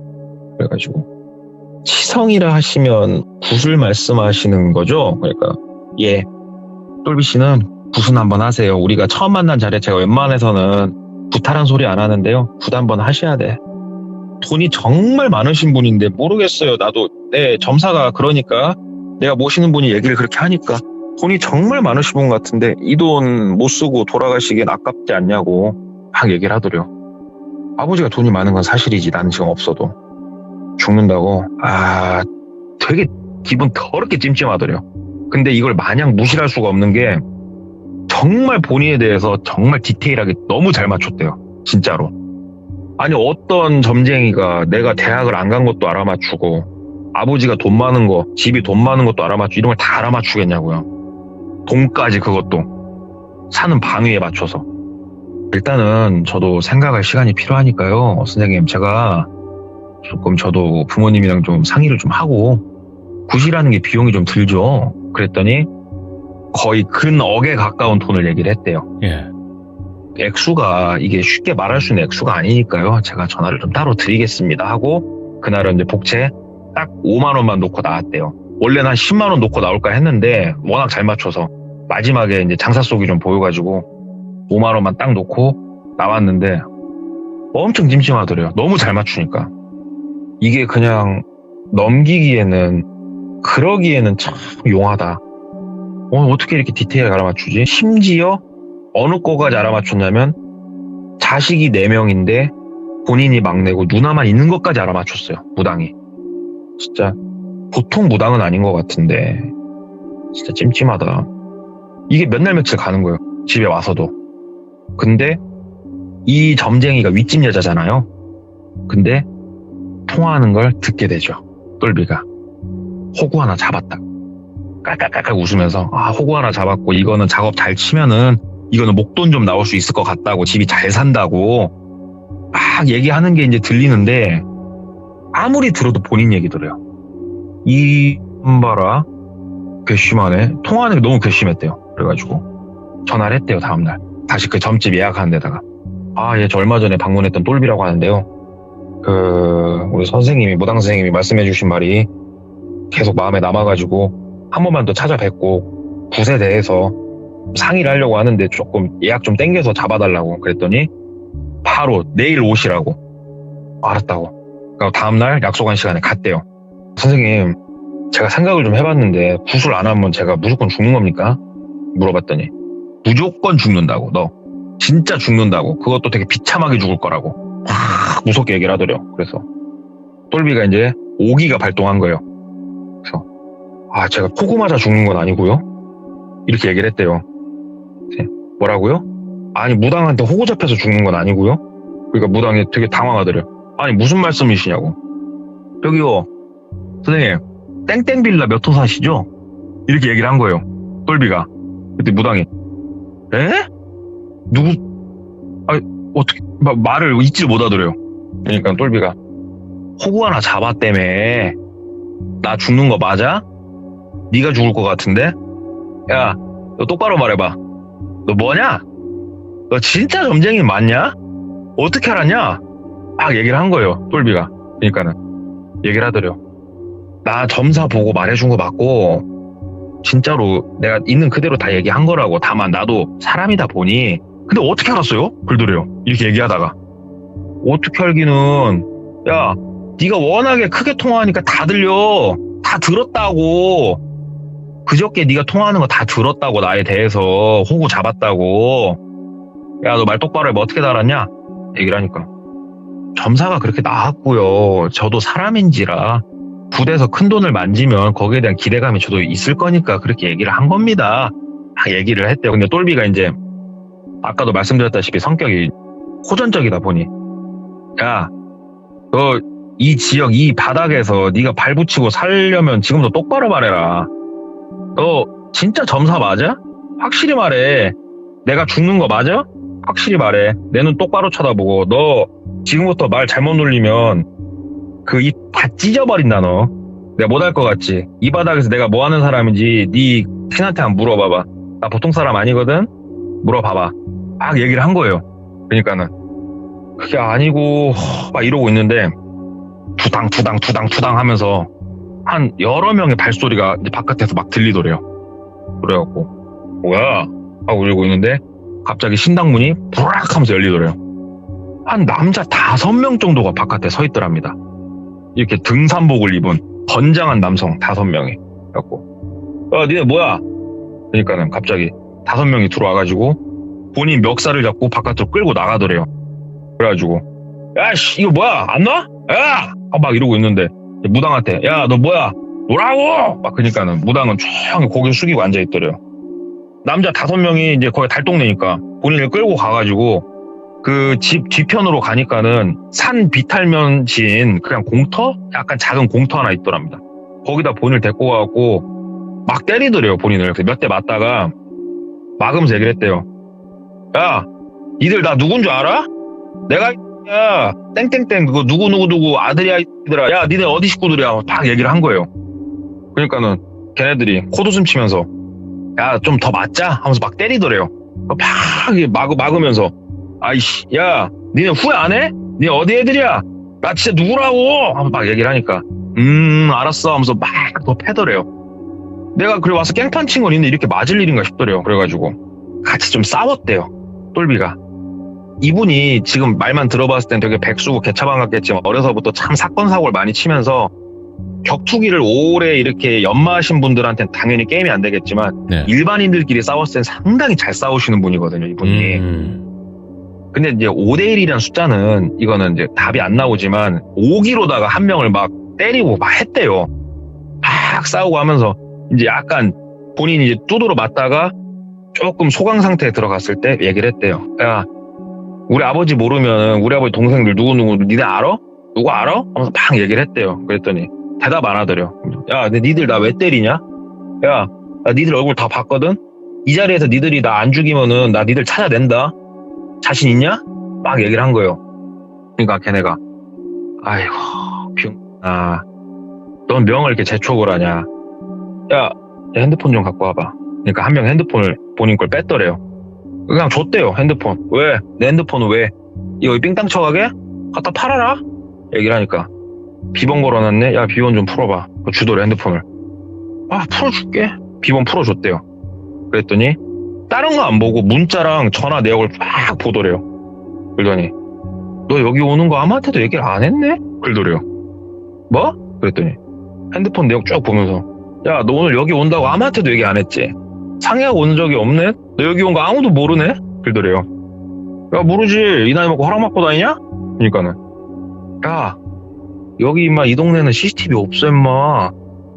그래가지고 치성이라 하시면 붓을 말씀하시는 거죠? 그러니까 예, 똘비 씨는 붓은 한번 하세요. 우리가 처음 만난 자리에 제가 웬만해서는 붓하란 소리 안 하는데요. 붓 한번 하셔야 돼. 돈이 정말 많으신 분인데 모르겠어요. 나도 점사가 그러니까 내가 모시는 분이 얘기를 그렇게 하니까 돈이 정말 많으신 분 같은데 이 돈 못 쓰고 돌아가시기엔 아깝지 않냐고 막 얘기를 하더래요. 아버지가 돈이 많은 건 사실이지. 나는 지금 없어도 죽는다고. 되게 기분 더럽게 찜찜하더래요. 근데 이걸 마냥 무시할 수가 없는 게 정말 본인에 대해서 정말 디테일하게 너무 잘 맞췄대요. 진짜로. 아니 어떤 점쟁이가 내가 대학을 안 간 것도 알아맞추고 아버지가 돈 많은 거, 집이 돈 많은 것도 알아맞추고 이런 걸 다 알아맞추겠냐고요. 돈까지 그것도 사는 방위에 맞춰서. 일단은 저도 생각할 시간이 필요하니까요. 선생님 제가 조금 저도 부모님이랑 좀 상의를 좀 하고 굿이라는 게 비용이 좀 들죠. 그랬더니 거의 근억에 가까운 돈을 얘기를 했대요. 예. 액수가 이게 쉽게 말할 수 있는 액수가 아니니까요. 제가 전화를 좀 따로 드리겠습니다 하고 그날은 이제 복채 딱 5만 원만 놓고 나왔대요. 원래는 한 10만 원 놓고 나올까 했는데 워낙 잘 맞춰서 마지막에 이제 장사 속이 좀 보여가지고 5만 원만 딱 놓고 나왔는데 엄청 찜찜하더래요. 너무 잘 맞추니까. 이게 그냥 넘기기에는 그러기에는 참 용하다. 어떻게 이렇게 디테일하게 알아맞추지? 심지어 어느 거까지 알아맞췄냐면 자식이 4명인데 본인이 막내고 누나만 있는 것까지 알아맞췄어요. 무당이. 진짜 보통 무당은 아닌 것 같은데 진짜 찜찜하다. 이게 몇 날 며칠 가는 거예요. 집에 와서도. 근데 이 점쟁이가 윗집 여자잖아요. 근데 통화하는 걸 듣게 되죠. 똘비가 호구 하나 잡았다. 깔깔깔깔 웃으면서 호구 하나 잡았고 이거는 작업 잘 치면은 이거는 목돈 좀 나올 수 있을 것 같다고 집이 잘 산다고 막 얘기하는 게 이제 들리는데 아무리 들어도 본인 얘기더래요. 이 봐라 괘씸하네. 통화하는 게 너무 괘씸했대요. 그래가지고 전화를 했대요. 다음날 다시 그 점집 예약하는 데다가 예, 저 얼마 전에 방문했던 똘비라고 하는데요. 우리 선생님이 무당 선생님이 말씀해주신 말이 계속 마음에 남아가지고 한 번만 더 찾아뵙고 굿에 대해서 상의를 하려고 하는데 조금 예약 좀 땡겨서 잡아달라고 그랬더니 바로 내일 오시라고 알았다고. 그러니까 다음날 약속한 시간에 갔대요. 선생님 제가 생각을 좀 해봤는데 굿을 안 하면 제가 무조건 죽는 겁니까? 물어봤더니 무조건 죽는다고. 너 진짜 죽는다고. 그것도 되게 비참하게 죽을 거라고 무섭게 얘기를 하더래요. 그래서 똘비가 이제 오기가 발동한 거예요. 그래서 제가 포구 맞아 죽는 건 아니고요. 이렇게 얘기를 했대요. 뭐라고요? 아니 무당한테 호구 잡혀서 죽는 건 아니고요. 그러니까 무당이 되게 당황하더래요. 아니 무슨 말씀이시냐고. 저기요 선생님 땡땡 빌라 몇 호 사시죠? 이렇게 얘기를 한 거예요. 똘비가. 그때 무당이 에? 누구? 어떻게 말을 잊지를 못하더래요. 그러니까 똘비가 호구 하나 잡았다며. 나 죽는 거 맞아? 네가 죽을 것 같은데? 야, 너 똑바로 말해봐. 너 뭐냐? 너 진짜 점쟁이 맞냐? 어떻게 알았냐? 막 얘기를 한 거예요. 똘비가. 그러니까는 얘기를 하더래요. 나 점사 보고 말해준 거 맞고 진짜로 내가 있는 그대로 다 얘기한 거라고. 다만 나도 사람이다 보니. 근데 어떻게 알았어요? 그러더래요. 이렇게 얘기하다가 어떻게 알기는 야 네가 워낙에 크게 통화하니까 다 들려. 다 들었다고. 그저께 네가 통화하는 거 다 들었다고. 나에 대해서 호구 잡았다고. 야 너 말 똑바로 해봐. 어떻게 알았냐? 얘기를 하니까 점사가 그렇게 나왔고요. 저도 사람인지라 굿에서 큰 돈을 만지면 거기에 대한 기대감이 저도 있을 거니까 그렇게 얘기를 한 겁니다. 막 얘기를 했대요. 근데 똘비가 이제 아까도 말씀드렸다시피 성격이 호전적이다 보니 야 너 이 지역 이 바닥에서 네가 발붙이고 살려면 지금부터 똑바로 말해라. 너 진짜 점사 맞아? 확실히 말해. 내가 죽는 거 맞아? 확실히 말해. 내 눈 똑바로 쳐다보고. 너 지금부터 말 잘못 놀리면 그 입 다 찢어버린다. 너 내가 못할 것 같지? 이 바닥에서 내가 뭐 하는 사람인지 네 친한테 한번 물어봐봐. 나 보통 사람 아니거든? 물어봐봐. 막 얘기를 한 거예요. 그러니까는 그게 아니고 막 이러고 있는데 투당 하면서 한 여러 명의 발소리가 이제 바깥에서 막 들리더래요. 그래갖고 뭐야 하고 이러고 있는데 갑자기 신당문이 부락 하면서 열리더래요. 한 남자 5명 정도가 바깥에 서 있더랍니다. 이렇게 등산복을 입은 건장한 남성 5명이. 그래갖고 니네 뭐야? 그러니까는 갑자기 5명이 들어와가지고 본인 멱살을 잡고 바깥으로 끌고 나가더래요. 그래가지고 야씨 이거 뭐야 안 놔? 야! 막 이러고 있는데 무당한테 야 너 뭐야 뭐라고? 막 그러니까는 무당은 조용히 고개 숙이고 앉아있더래요. 남자 5명이 이제 거기 달동네니까 본인을 끌고 가가지고 그 집 뒤편으로 가니까는 산 비탈면신 그냥 공터? 약간 작은 공터 하나 있더랍니다. 거기다 본인을 데리고 가갖고 막 때리더래요. 본인을 몇 대 맞다가 막으면서 얘기를 했대요. 야 니들 나 누군 줄 알아? 내가 야 땡땡땡 그거 누구 아들이야 이들아. 야 니네 어디 식구들이야. 막 얘기를 한 거예요. 그러니까는 걔네들이 코웃음 치면서 야 좀 더 맞자 하면서 막 때리더래요. 막 막으면서 아이씨 야 니네 후회 안 해? 니네 어디 애들이야? 나 진짜 누구라고? 하면서 막 얘기를 하니까 알았어 하면서 막 더 패더래요. 내가 그래 와서 깽판 친 건 있는데 이렇게 맞을 일인가 싶더래요. 그래가지고 같이 좀 싸웠대요. 똘비가. 이분이 지금 말만 들어봤을 땐 되게 백수고 개차방 같겠지만 어려서부터 참 사건 사고를 많이 치면서 격투기를 오래 이렇게 연마하신 분들한테는 당연히 게임이 안 되겠지만 네. 일반인들끼리 싸웠을 땐 상당히 잘 싸우시는 분이거든요. 이분이. 근데 이제 5대1이라는 숫자는 이거는 이제 답이 안 나오지만 5기로다가 한 명을 막 때리고 막 했대요. 막 싸우고 하면서 이제 약간 본인이 이제 두드러 맞다가 조금 소강 상태에 들어갔을 때 얘기를 했대요. 야 우리 아버지 모르면 우리 아버지 동생들 누구누구 니네 알아? 누구 알아? 하면서 막 얘기를 했대요. 그랬더니 대답 안 하더래요. 야, 근데 니들 나 왜 때리냐? 야, 나 니들 얼굴 다 봤거든? 이 자리에서 니들이 나 안 죽이면은 나 니들 찾아낸다? 자신 있냐? 막 얘기를 한 거예요. 그러니까 걔네가, 아이고, 넌 명을 이렇게 재촉을 하냐? 야, 내 핸드폰 좀 갖고 와봐. 그러니까 한 명 핸드폰을 본인 걸 뺐더래요. 그냥 줬대요, 핸드폰. 왜? 내 핸드폰은 왜? 이거 삥땅 쳐가게? 갖다 팔아라? 얘기를 하니까 비번 걸어놨네? 야, 비번 좀 풀어봐. 주더래, 핸드폰을. 아, 풀어줄게. 비번 풀어줬대요. 그랬더니 다른 거 안 보고 문자랑 전화 내역을 막 보더래요. 그러더니 너 여기 오는 거 아무한테도 얘기를 안 했네? 그러더래요. 뭐? 그랬더니 핸드폰 내역 쭉 보면서 야, 너 오늘 여기 온다고 아무한테도 얘기 안 했지? 상의하고 온 적이 없네? 너 여기 온 거 아무도 모르네? 그러더래요. 야, 모르지. 이 나이 먹고 허락 받고 다니냐? 그러니까는 야, 여기 임마 이 동네는 CCTV 없어 임마.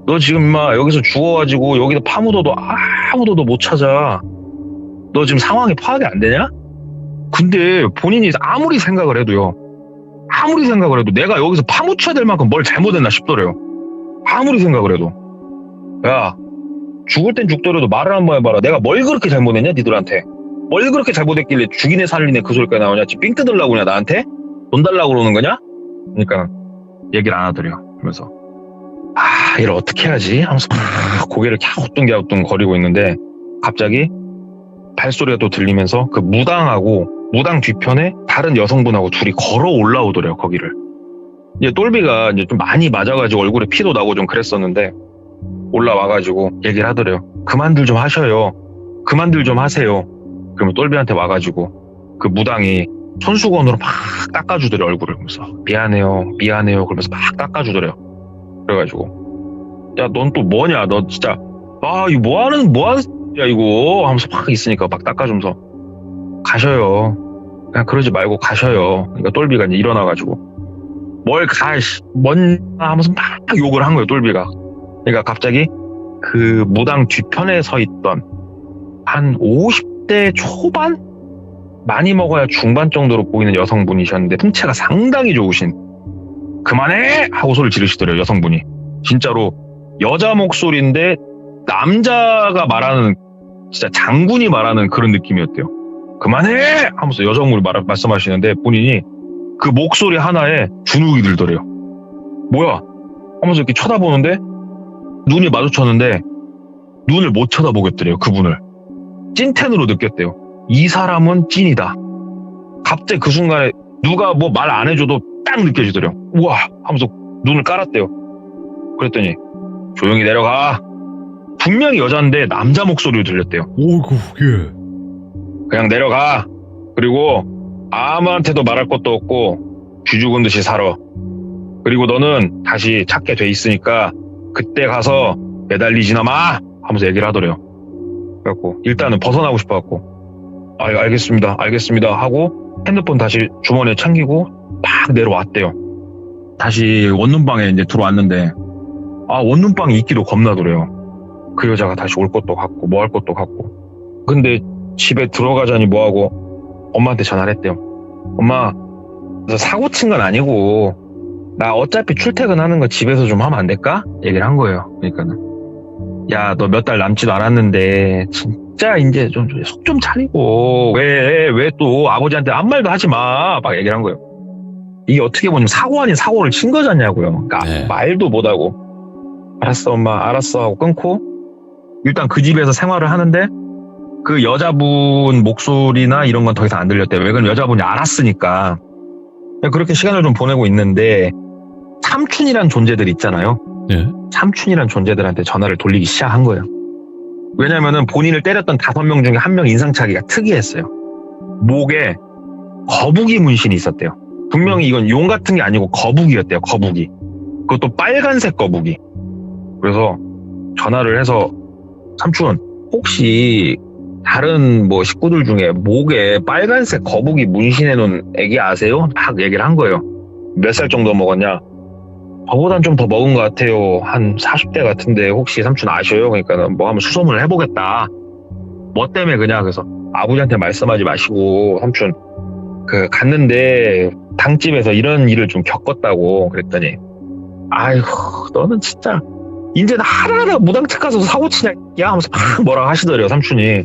너 지금 임마 여기서 죽어가지고 여기서 파묻어도 아무도 너 못 찾아. 너 지금 상황이 파악이 안 되냐? 근데 본인이 아무리 생각을 해도요. 아무리 생각을 해도 내가 여기서 파묻혀야 될 만큼 뭘 잘못했나 싶더래요. 아무리 생각을 해도. 야, 죽을 땐 죽더라도 말을 한번 해봐라. 내가 뭘 그렇게 잘못했냐 니들한테. 뭘 그렇게 잘못했길래 죽이네 살리네 그 소리까지 나오냐. 지금 삥 뜯으려고 그냐 나한테? 돈 달라고 그러는 거냐? 그러니까 얘기를 안 하더래요. 그러면서 아, 이걸 어떻게 해야지? 하면서 막 고개를 갸우뚱갸우뚱 거리고 있는데 갑자기 발소리가 또 들리면서 그 무당 뒤편에 다른 여성분하고 둘이 걸어 올라오더래요, 거기를. 이제 똘비가 이제 좀 많이 맞아가지고 얼굴에 피도 나고 좀 그랬었는데 올라와가지고 얘기를 하더래요. 그만들 좀 하셔요. 그만들 좀 하세요. 그러면 똘비한테 와가지고 그 무당이 손수건으로 막 닦아주더래요, 얼굴을. 그러면서 미안해요 그러면서 막 닦아주더래요. 그래가지고 야, 넌 또 뭐냐? 너 진짜 이거 뭐하는 야 이거 하면서 막 있으니까 막 닦아주면서 가셔요. 그냥 그러지 말고 가셔요. 그러니까 똘비가 이제 일어나가지고 뭘 가, 뭔 하면서 막 욕을 한 거예요, 똘비가. 그러니까 갑자기 그 무당 뒤편에 서 있던 한 50대 초반? 많이 먹어야 중반 정도로 보이는 여성분이셨는데 풍채가 상당히 좋으신 그만해! 하고 소리를 지르시더래요, 여성분이. 진짜로 여자 목소리인데 남자가 말하는 진짜 장군이 말하는 그런 느낌이었대요. 그만해! 하면서 여성분이 말씀하시는데 본인이 그 목소리 하나에 주눅이 들더래요. 뭐야? 하면서 이렇게 쳐다보는데 눈이 마주쳤는데 눈을 못 쳐다보겠더래요, 그분을. 찐텐으로 느꼈대요. 이 사람은 찐이다. 갑자기 그 순간에 누가 뭐 말 안 해줘도 딱 느껴지더래요. 우와! 하면서 눈을 깔았대요. 그랬더니 조용히 내려가. 분명히 여자인데 남자 목소리로 들렸대요. 오이구, 예. 그냥 내려가. 그리고 아무한테도 말할 것도 없고 쥐 죽은 듯이 살아. 그리고 너는 다시 찾게 돼 있으니까 그때 가서 매달리지나 마! 하면서 얘기를 하더래요. 그래갖고 일단은 벗어나고 싶어갖고 알겠습니다 하고 핸드폰 다시 주머니에 챙기고 막 내려왔대요. 다시 원룸방에 이제 들어왔는데 원룸방이 있기도 겁나더래요. 그 여자가 다시 올 것도 같고 뭐 할 것도 같고. 근데 집에 들어가자니 뭐하고 엄마한테 전화를 했대요. 엄마, 너 사고 친 건 아니고 나 어차피 출퇴근하는 거 집에서 좀 하면 안 될까? 얘기를 한 거예요. 그러니까는 야, 너 몇 달 남지도 않았는데 진짜 이제 좀 속 좀 차리고 왜 또 아버지한테 아무 말도 하지 마. 막 얘기를 한 거예요. 이게 어떻게 보면 사고 아닌 사고를 친 거잖냐고요. 그러니까 네. 말도 말도 못하고 알았어 엄마 알았어 하고 끊고 일단 그 집에서 생활을 하는데 그 여자분 목소리나 이런 건 더 이상 안 들렸대요. 왜 그러면 여자분이 알았으니까. 그렇게 시간을 좀 보내고 있는데 삼촌이란 존재들 있잖아요. 예. 삼촌이란 존재들한테 전화를 돌리기 시작한 거예요. 왜냐면은 본인을 때렸던 5명 중에 1명 인상착의가 특이했어요. 목에 거북이 문신이 있었대요. 분명히 이건 용 같은 게 아니고 거북이였대요. 거북이. 그것도 빨간색 거북이. 그래서 전화를 해서 삼촌 혹시 다른 뭐 식구들 중에 목에 빨간색 거북이 문신해 놓은 애기 아세요? 막 얘기를 한 거예요. 몇 살 정도 먹었냐? 저보단 좀 더 먹은 것 같아요. 한 40대 같은데 혹시 삼촌 아셔요? 그러니까 뭐 한번 수소문을 해보겠다. 뭐 때문에 그냐? 그래서 아버지한테 말씀하지 마시고 삼촌 갔는데 당집에서 이런 일을 좀 겪었다고 그랬더니 아이고 너는 진짜 이제는 하나하나 무당집 가서 사고 치냐 야 하면서 막 뭐라 하시더래요 삼촌이.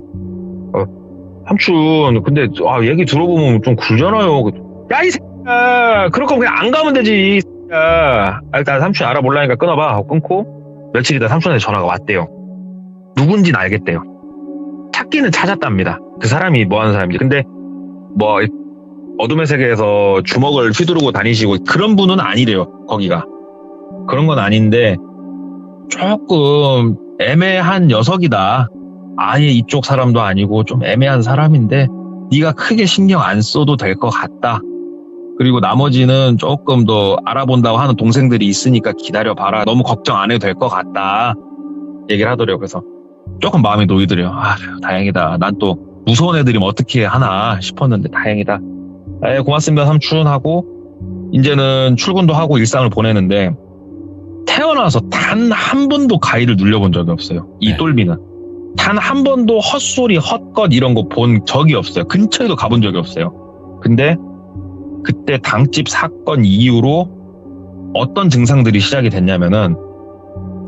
삼촌 근데 얘기 들어보면 좀 굴잖아요. 야 이 새끼야 그럴 거면 그냥 안 가면 되지 이 새끼야. 일단 삼촌이 알아볼라니까 끊어봐 하고 끊고 며칠 있다 삼촌한테 전화가 왔대요. 누군지는 알겠대요. 찾기는 찾았답니다. 그 사람이 뭐 하는 사람인지. 근데 뭐 어둠의 세계에서 주먹을 휘두르고 다니시고 그런 분은 아니래요. 거기가 그런 건 아닌데 조금 애매한 녀석이다. 아예 이쪽 사람도 아니고 좀 애매한 사람인데 네가 크게 신경 안 써도 될 것 같다. 그리고 나머지는 조금 더 알아본다고 하는 동생들이 있으니까 기다려봐라. 너무 걱정 안 해도 될 것 같다. 얘기를 하더래요. 그래서 조금 마음이 놓이더래요. 다행이다. 난 또 무서운 애들이면 어떻게 하나 싶었는데 다행이다. 고맙습니다 삼촌 하고 이제는 출근도 하고 일상을 보내는데 태어나서 단 한 번도 가위를 눌려본 적이 없어요. 이 네. 똘비는. 단 한 번도 헛소리 헛것 이런 거 본 적이 없어요. 근처에도 가본 적이 없어요. 근데 그때 당집 사건 이후로 어떤 증상들이 시작이 됐냐면은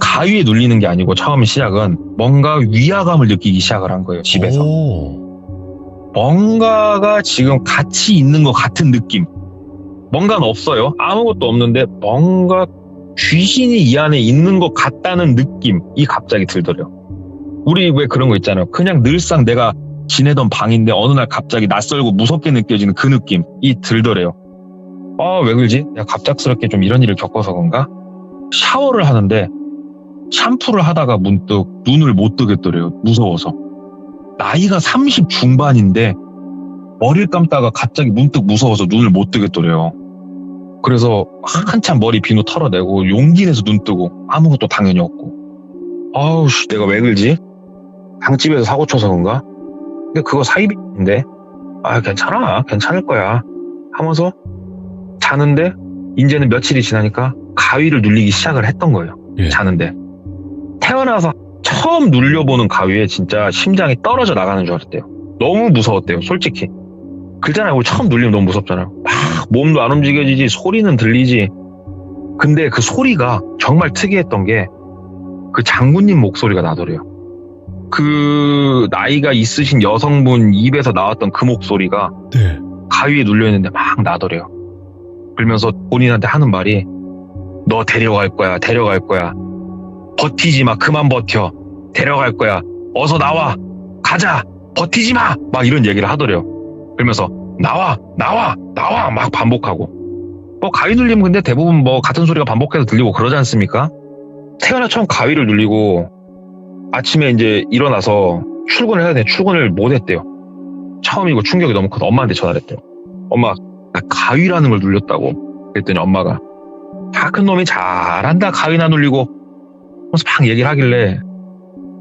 가위에 눌리는 게 아니고 처음 시작은 뭔가 위화감을 느끼기 시작을 한 거예요. 집에서. 뭔가가 지금 같이 있는 것 같은 느낌. 뭔가는 없어요. 아무것도 없는데 뭔가 귀신이 이 안에 있는 것 같다는 느낌이 갑자기 들더래요. 우리 왜 그런 거 있잖아요. 그냥 늘상 내가 지내던 방인데 어느 날 갑자기 낯설고 무섭게 느껴지는 그 느낌이 들더래요. 왜 그러지? 내가 갑작스럽게 좀 이런 일을 겪어서 그런가? 샤워를 하는데 샴푸를 하다가 문득 눈을 못 뜨겠더래요. 무서워서. 나이가 30 중반인데 머리를 감다가 갑자기 문득 무서워서 눈을 못 뜨겠더래요. 그래서 한참 머리 비누 털어내고 용기 내서 눈 뜨고 아무것도 당연히 없고. 내가 왜 그러지? 당집에서 사고 쳐서 그런가? 근데 그거 사이비인데 괜찮아 괜찮을 거야 하면서 자는데 이제는 며칠이 지나니까 가위를 눌리기 시작을 했던 거예요. 예. 자는데 태어나서 처음 눌려보는 가위에 진짜 심장이 떨어져 나가는 줄 알았대요. 너무 무서웠대요 솔직히. 그렇잖아요. 우리 처음 눌리면 너무 무섭잖아요. 막 몸도 안 움직여지지 소리는 들리지. 근데 그 소리가 정말 특이했던 게 그 장군님 목소리가 나더래요. 그 나이가 있으신 여성분 입에서 나왔던 그 목소리가 네. 가위에 눌려있는데 막 나더래요. 그러면서 본인한테 하는 말이 너 데려갈 거야 데려갈 거야 버티지 마 그만 버텨 데려갈 거야 어서 나와 가자 버티지 마 막 이런 얘기를 하더래요. 그러면서 나와 막 반복하고 가위 눌리면 근데 대부분 같은 소리가 반복해서 들리고 그러지 않습니까? 태어나 처음 가위를 눌리고 아침에 이제 일어나서 출근을 해야 돼. 출근을 못 했대요. 처음이고 충격이 너무 커서 엄마한테 전화를 했대요. 엄마 나 가위라는 걸 눌렸다고. 그랬더니 엄마가 큰 놈이 잘한다 가위나 눌리고 그래서 막 얘기를 하길래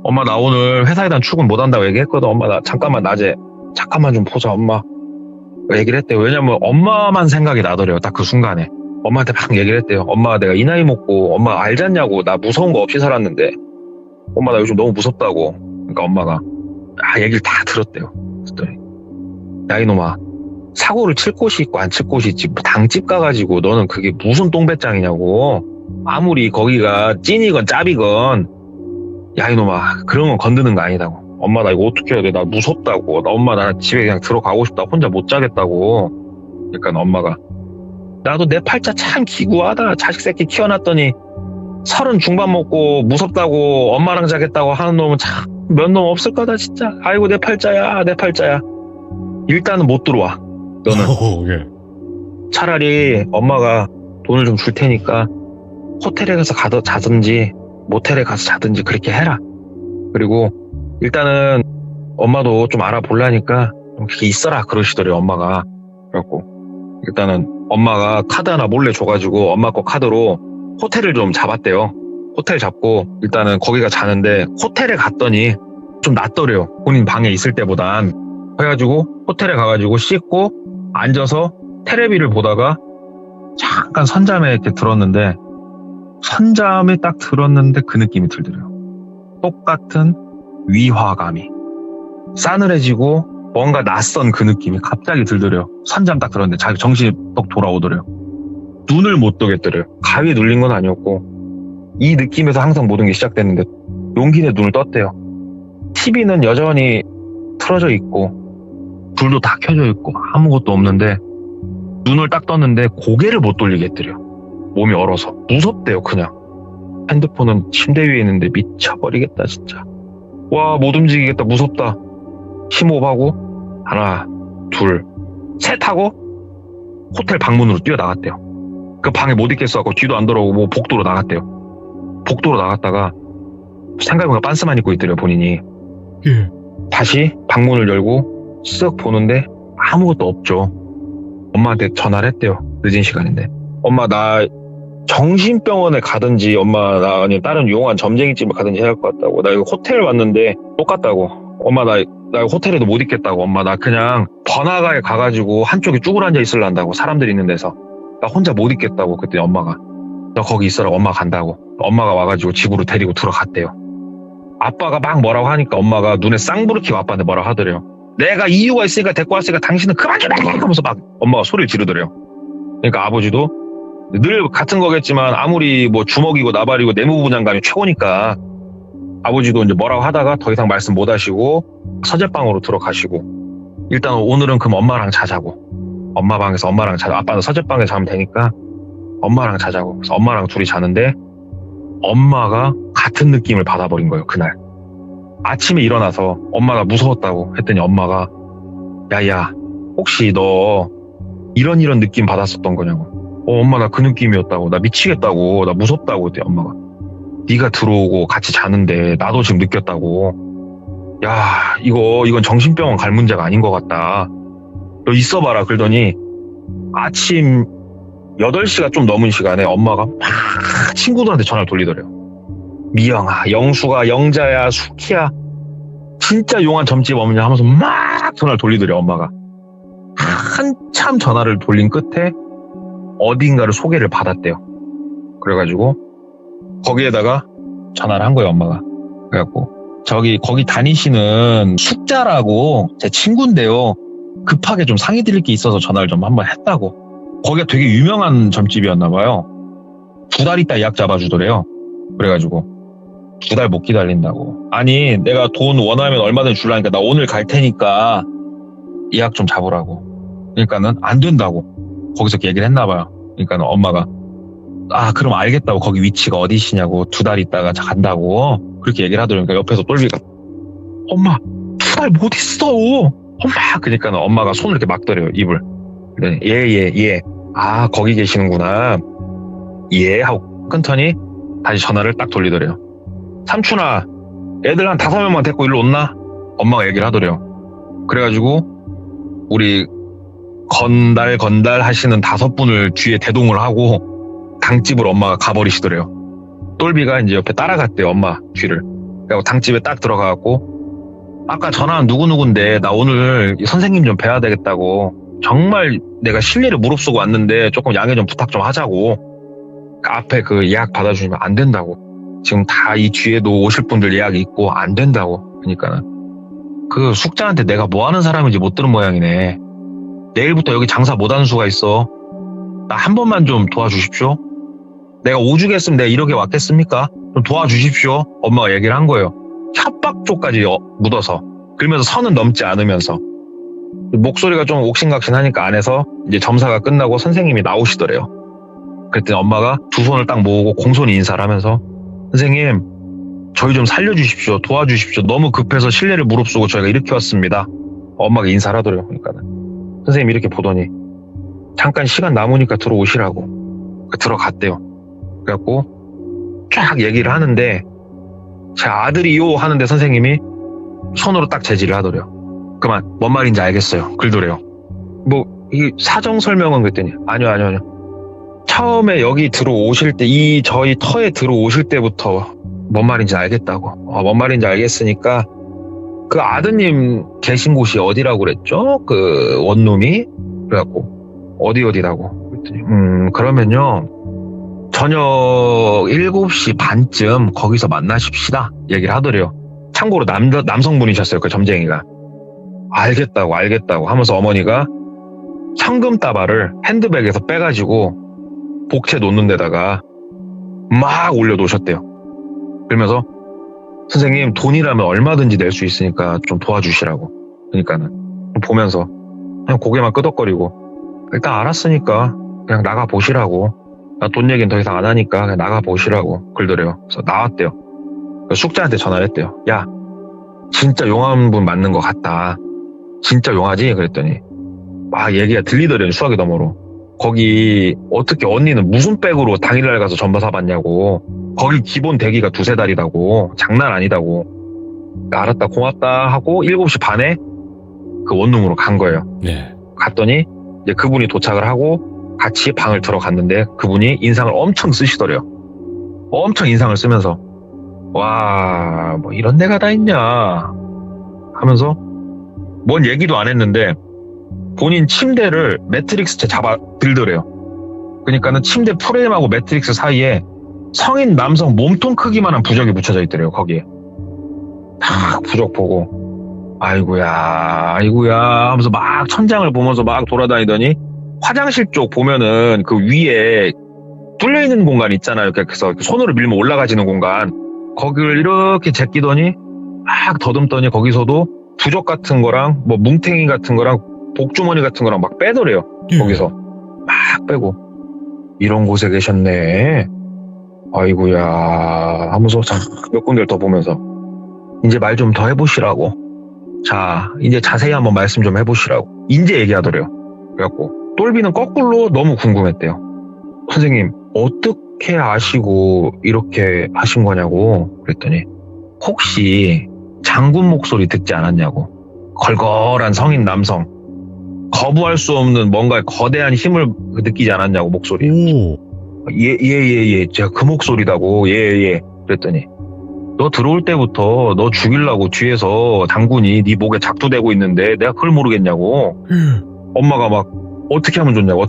엄마 나 오늘 회사에다 출근 못 한다고 얘기했거든. 엄마 나 낮에 잠깐만 좀 보자 엄마 얘기를 했대요. 왜냐면 엄마만 생각이 나더래요. 딱 그 순간에 엄마한테 막 얘기를 했대요. 엄마 내가 이 나이 먹고 엄마 알지 않냐고 나 무서운 거 없이 살았는데 엄마 나 요즘 너무 무섭다고. 그러니까 엄마가 얘기를 다 들었대요. 그랬더니 야 이놈아 사고를 칠 곳이 있고 안 칠 곳이 있지 당집 가가지고 너는 그게 무슨 똥배짱이냐고. 아무리 거기가 찐이건 짭이건 야 이놈아 그런 건 건드는 거 아니다고. 엄마 나 이거 어떻게 해야 돼 나 무섭다고. 나 엄마 나 집에 그냥 들어가고 싶다 혼자 못 자겠다고. 그러니까 엄마가 나도 내 팔자 참 기구하다. 자식 새끼 키워놨더니 30 중반 먹고 무섭다고 엄마랑 자겠다고 하는 놈은 참 몇 놈 없을 거다 진짜. 아이고 내 팔자야 내 팔자야. 일단은 못 들어와 너는. 예. 차라리 엄마가 돈을 좀 줄 테니까 호텔에 가서 자든지 모텔에 가서 자든지 그렇게 해라. 그리고 일단은 엄마도 좀 알아보려니까 좀 그렇게 있어라 그러시더래요 엄마가. 그래갖고 일단은 엄마가 카드 하나 몰래 줘가지고 엄마 거 카드로 호텔을 좀 잡았대요. 호텔 잡고 일단은 거기가 자는데 호텔에 갔더니 좀 낫더래요. 본인 방에 있을 때보단. 그래가지고 호텔에 가가지고 씻고 앉아서 테레비를 보다가 잠깐 선잠에 이렇게 들었는데 선잠에 딱 들었는데 그 느낌이 들더래요. 똑같은 위화감이 싸늘해지고 뭔가 낯선 그 느낌이 갑자기 들더래요. 선잠 딱 들었는데 자기 정신이 떡 돌아오더래요. 눈을 못 뜨겠더래요. 가위에 눌린 건 아니었고 이 느낌에서 항상 모든 게 시작됐는데 용기 내 눈을 떴대요. TV는 여전히 틀어져 있고 불도 다 켜져 있고 아무것도 없는데 눈을 딱 떴는데 고개를 못 돌리겠더래요. 몸이 얼어서 무섭대요. 그냥 핸드폰은 침대 위에 있는데 미쳐버리겠다 진짜. 와, 못 움직이겠다. 무섭다. 심호흡하고 하나 둘 셋 하고 호텔 방문으로 뛰어나갔대요. 그 방에 못 있겠어갖고 뒤도 안 돌아오고 뭐 복도로 나갔대요. 복도로 나갔다가 생각해보니까 빤스만 입고 있더래요. 본인이. 예. 다시 방문을 열고 쓱 보는데 아무것도 없죠. 엄마한테 전화를 했대요. 늦은 시간인데. 엄마 나 정신병원에 가든지 엄마 나 아니면 다른 유용한 점쟁이집에 가든지 해야 할 것 같다고. 나 이거 호텔 왔는데 똑같다고. 엄마 나 호텔에도 못 있겠다고. 엄마 나 그냥 번화가에 가가지고 한쪽에 쭈그러앉아 있을란다고. 사람들 있는 데서. 나 혼자 못 있겠다고. 그때 엄마가 너 거기 있어라. 엄마 간다고. 엄마가 와가지고 집으로 데리고 들어갔대요. 아빠가 막 뭐라고 하니까 엄마가 눈에 쌍부르키고 아빠한테 뭐라고 하더래요. 내가 이유가 있으니까 데리고 왔으니까 당신은 그만 좀 해! 하면서 막 엄마가 소리를 지르더래요. 그러니까 아버지도 늘 같은 거겠지만 아무리 뭐 주먹이고 나발이고 내무부 장관이 최고니까 아버지도 이제 뭐라고 하다가 더 이상 말씀 못 하시고 서재방으로 들어가시고 일단 오늘은 그럼 엄마랑 자자고. 엄마 방에서 엄마랑 자자. 아빠는 서재방에 자면 되니까 엄마랑 자자고. 그래서 엄마랑 둘이 자는데 엄마가 같은 느낌을 받아버린 거예요. 그날 아침에 일어나서 엄마가 무서웠다고 했더니 엄마가 야야 혹시 너 이런 느낌 받았었던 거냐고. 엄마 나 그 느낌이었다고. 나 미치겠다고. 나 무섭다고. 그때 엄마가 네가 들어오고 같이 자는데 나도 지금 느꼈다고. 야 이건 정신병원 갈 문제가 아닌 것 같다. 너 있어봐라. 그러더니 아침 8시가 좀 넘은 시간에 엄마가 막 친구들한테 전화를 돌리더래요. 미영아, 영수가, 영자야, 수키야 진짜 용한 점집 없냐 하면서 막 전화를 돌리더래요. 엄마가 한참 전화를 돌린 끝에 어딘가를 소개를 받았대요. 그래가지고 거기에다가 전화를 한 거예요. 엄마가. 그래갖고 거기 다니시는 숙자라고 제 친구인데요. 급하게 좀 상의 드릴 게 있어서 전화를 좀 한번 했다고. 거기가 되게 유명한 점집이었나 봐요. 2달 있다 예약 잡아주더래요. 그래가지고 2달 못 기다린다고. 아니 내가 돈 원하면 얼마든지 줄라니까 나 오늘 갈 테니까 예약 좀 잡으라고. 그러니까는 안 된다고 거기서 얘기를 했나 봐요. 그러니까는 엄마가 그럼 알겠다고. 거기 위치가 어디시냐고. 2달 있다가 간다고 그렇게 얘기를 하더라고요. 그러니까 옆에서 똘비가 엄마 2달 못 있어 엄마. 그러니까는 엄마가 손을 이렇게 막더래요. 입을. 그러더니 예. 거기 계시는구나. 예 하고 끊더니 다시 전화를 딱 돌리더래요. 삼촌아 애들 한 5명만 데리고 일로 온나? 엄마가 얘기를 하더래요. 그래가지고 우리 건달 하시는 5분을 뒤에 대동을 하고 당집으로 엄마가 가버리시더래요. 똘비가 이제 옆에 따라갔대요. 엄마 뒤를. 그리고 당집에 딱 들어가갖고 아까 전화한 누구누군데 나 오늘 선생님 좀 뵈야 되겠다고. 정말 내가 실례를 무릅쓰고 왔는데 조금 양해 좀 부탁 좀 하자고. 앞에 그 예약 받아주시면 안 된다고. 지금 다 이 뒤에도 오실 분들 예약이 있고 안 된다고. 그러니까는 그 숙자한테 내가 뭐 하는 사람인지 못 들은 모양이네. 내일부터 여기 장사 못하는 수가 있어. 나 한 번만 좀 도와주십시오. 내가 오죽했으면 내가 이렇게 왔겠습니까? 좀 도와주십시오. 엄마가 얘기를 한 거예요. 협박조까지 묻어서. 그러면서 선은 넘지 않으면서. 목소리가 좀 옥신각신하니까 안에서 이제 점사가 끝나고 선생님이 나오시더래요. 그랬더니 엄마가 두 손을 딱 모으고 공손히 인사를 하면서 선생님 저희 좀 살려주십시오. 도와주십시오. 너무 급해서 실례를 무릅쓰고 저희가 이렇게 왔습니다. 엄마가 인사를 하더래요. 그러니까 선생님이 이렇게 보더니 잠깐 시간 남으니까 들어오시라고. 들어갔대요. 그래갖고 쫙 얘기를 하는데 제 아들이요 하는데 선생님이 손으로 딱 제지를 하더래요. 그만 뭔 말인지 알겠어요. 그러더래요. 뭐 이 사정 설명은 그랬더니 아니요. 처음에 여기 들어오실 때 저희 터에 들어오실 때부터 뭔 말인지 알겠다고. 뭔 말인지 알겠으니까 그 아드님 계신 곳이 어디라고 그랬죠? 그 원룸이? 그래갖고 어디라고. 그랬더니 그러면요 저녁 7시 반쯤 거기서 만나십시다 얘기를 하더래요. 참고로 남성분이셨어요. 그 점쟁이가. 알겠다고 하면서 어머니가 현금 다발을 핸드백에서 빼가지고 복채 놓는 데다가 막 올려놓으셨대요. 그러면서 선생님 돈이라면 얼마든지 낼 수 있으니까 좀 도와주시라고. 그러니까는 보면서 그냥 고개만 끄덕거리고 일단 알았으니까 그냥 나가보시라고. 나 돈 얘기는 더 이상 안 하니까 그냥 나가보시라고 그러더래요. 그래서 나왔대요. 숙자한테 전화를 했대요. 야, 진짜 용한 분 맞는 것 같다. 진짜 용하지? 그랬더니 막 얘기가 들리더래요. 수화기 너머로. 거기 어떻게 언니는 무슨 백으로 당일날 가서 전화 사봤냐고. 거기 기본 대기가 2-3달이라고. 장난 아니다고. 알았다 고맙다 하고 7시 반에 그 원룸으로 간 거예요. 네. 갔더니 이제 그분이 도착을 하고 같이 방을 들어갔는데 그분이 인상을 엄청 쓰시더래요. 엄청 인상을 쓰면서 와, 뭐 이런 데가 다 있냐 하면서 뭔 얘기도 안 했는데 본인 침대를 매트릭스째 잡아 들더래요. 그러니까는 침대 프레임하고 매트릭스 사이에 성인 남성 몸통 크기만한 부적이 붙여져 있더래요. 거기에 딱 부적 보고 아이고야 하면서 막 천장을 보면서 막 돌아다니더니 화장실 쪽 보면은 그 위에 뚫려 있는 공간 있잖아요. 그래서 손으로 밀면 올라가지는 공간 거기를 이렇게 제끼더니 막 더듬더니 거기서도 부적 같은 거랑 뭐 뭉탱이 같은 거랑 복주머니 같은 거랑 막 빼더래요. 거기서 막 빼고 이런 곳에 계셨네. 아이고야 하면서 몇 군데를 더 보면서 이제 말 좀 더 해보시라고. 자, 이제 자세히 한번 말씀 좀 해보시라고. 이제 얘기하더래요. 그래갖고 똘비는 거꾸로 너무 궁금했대요. 선생님 어떻게 아시고 이렇게 하신 거냐고 그랬더니 혹시 장군 목소리 듣지 않았냐고. 걸걸한 성인 남성 거부할 수 없는 뭔가 거대한 힘을 느끼지 않았냐고 목소리. 예. 제가 그 목소리다고. 예. 그랬더니 너 들어올 때부터 너 죽이려고 뒤에서 장군이 네 목에 작두대고 있는데 내가 그걸 모르겠냐고. 엄마가 막 어떻게 하면 좋냐고.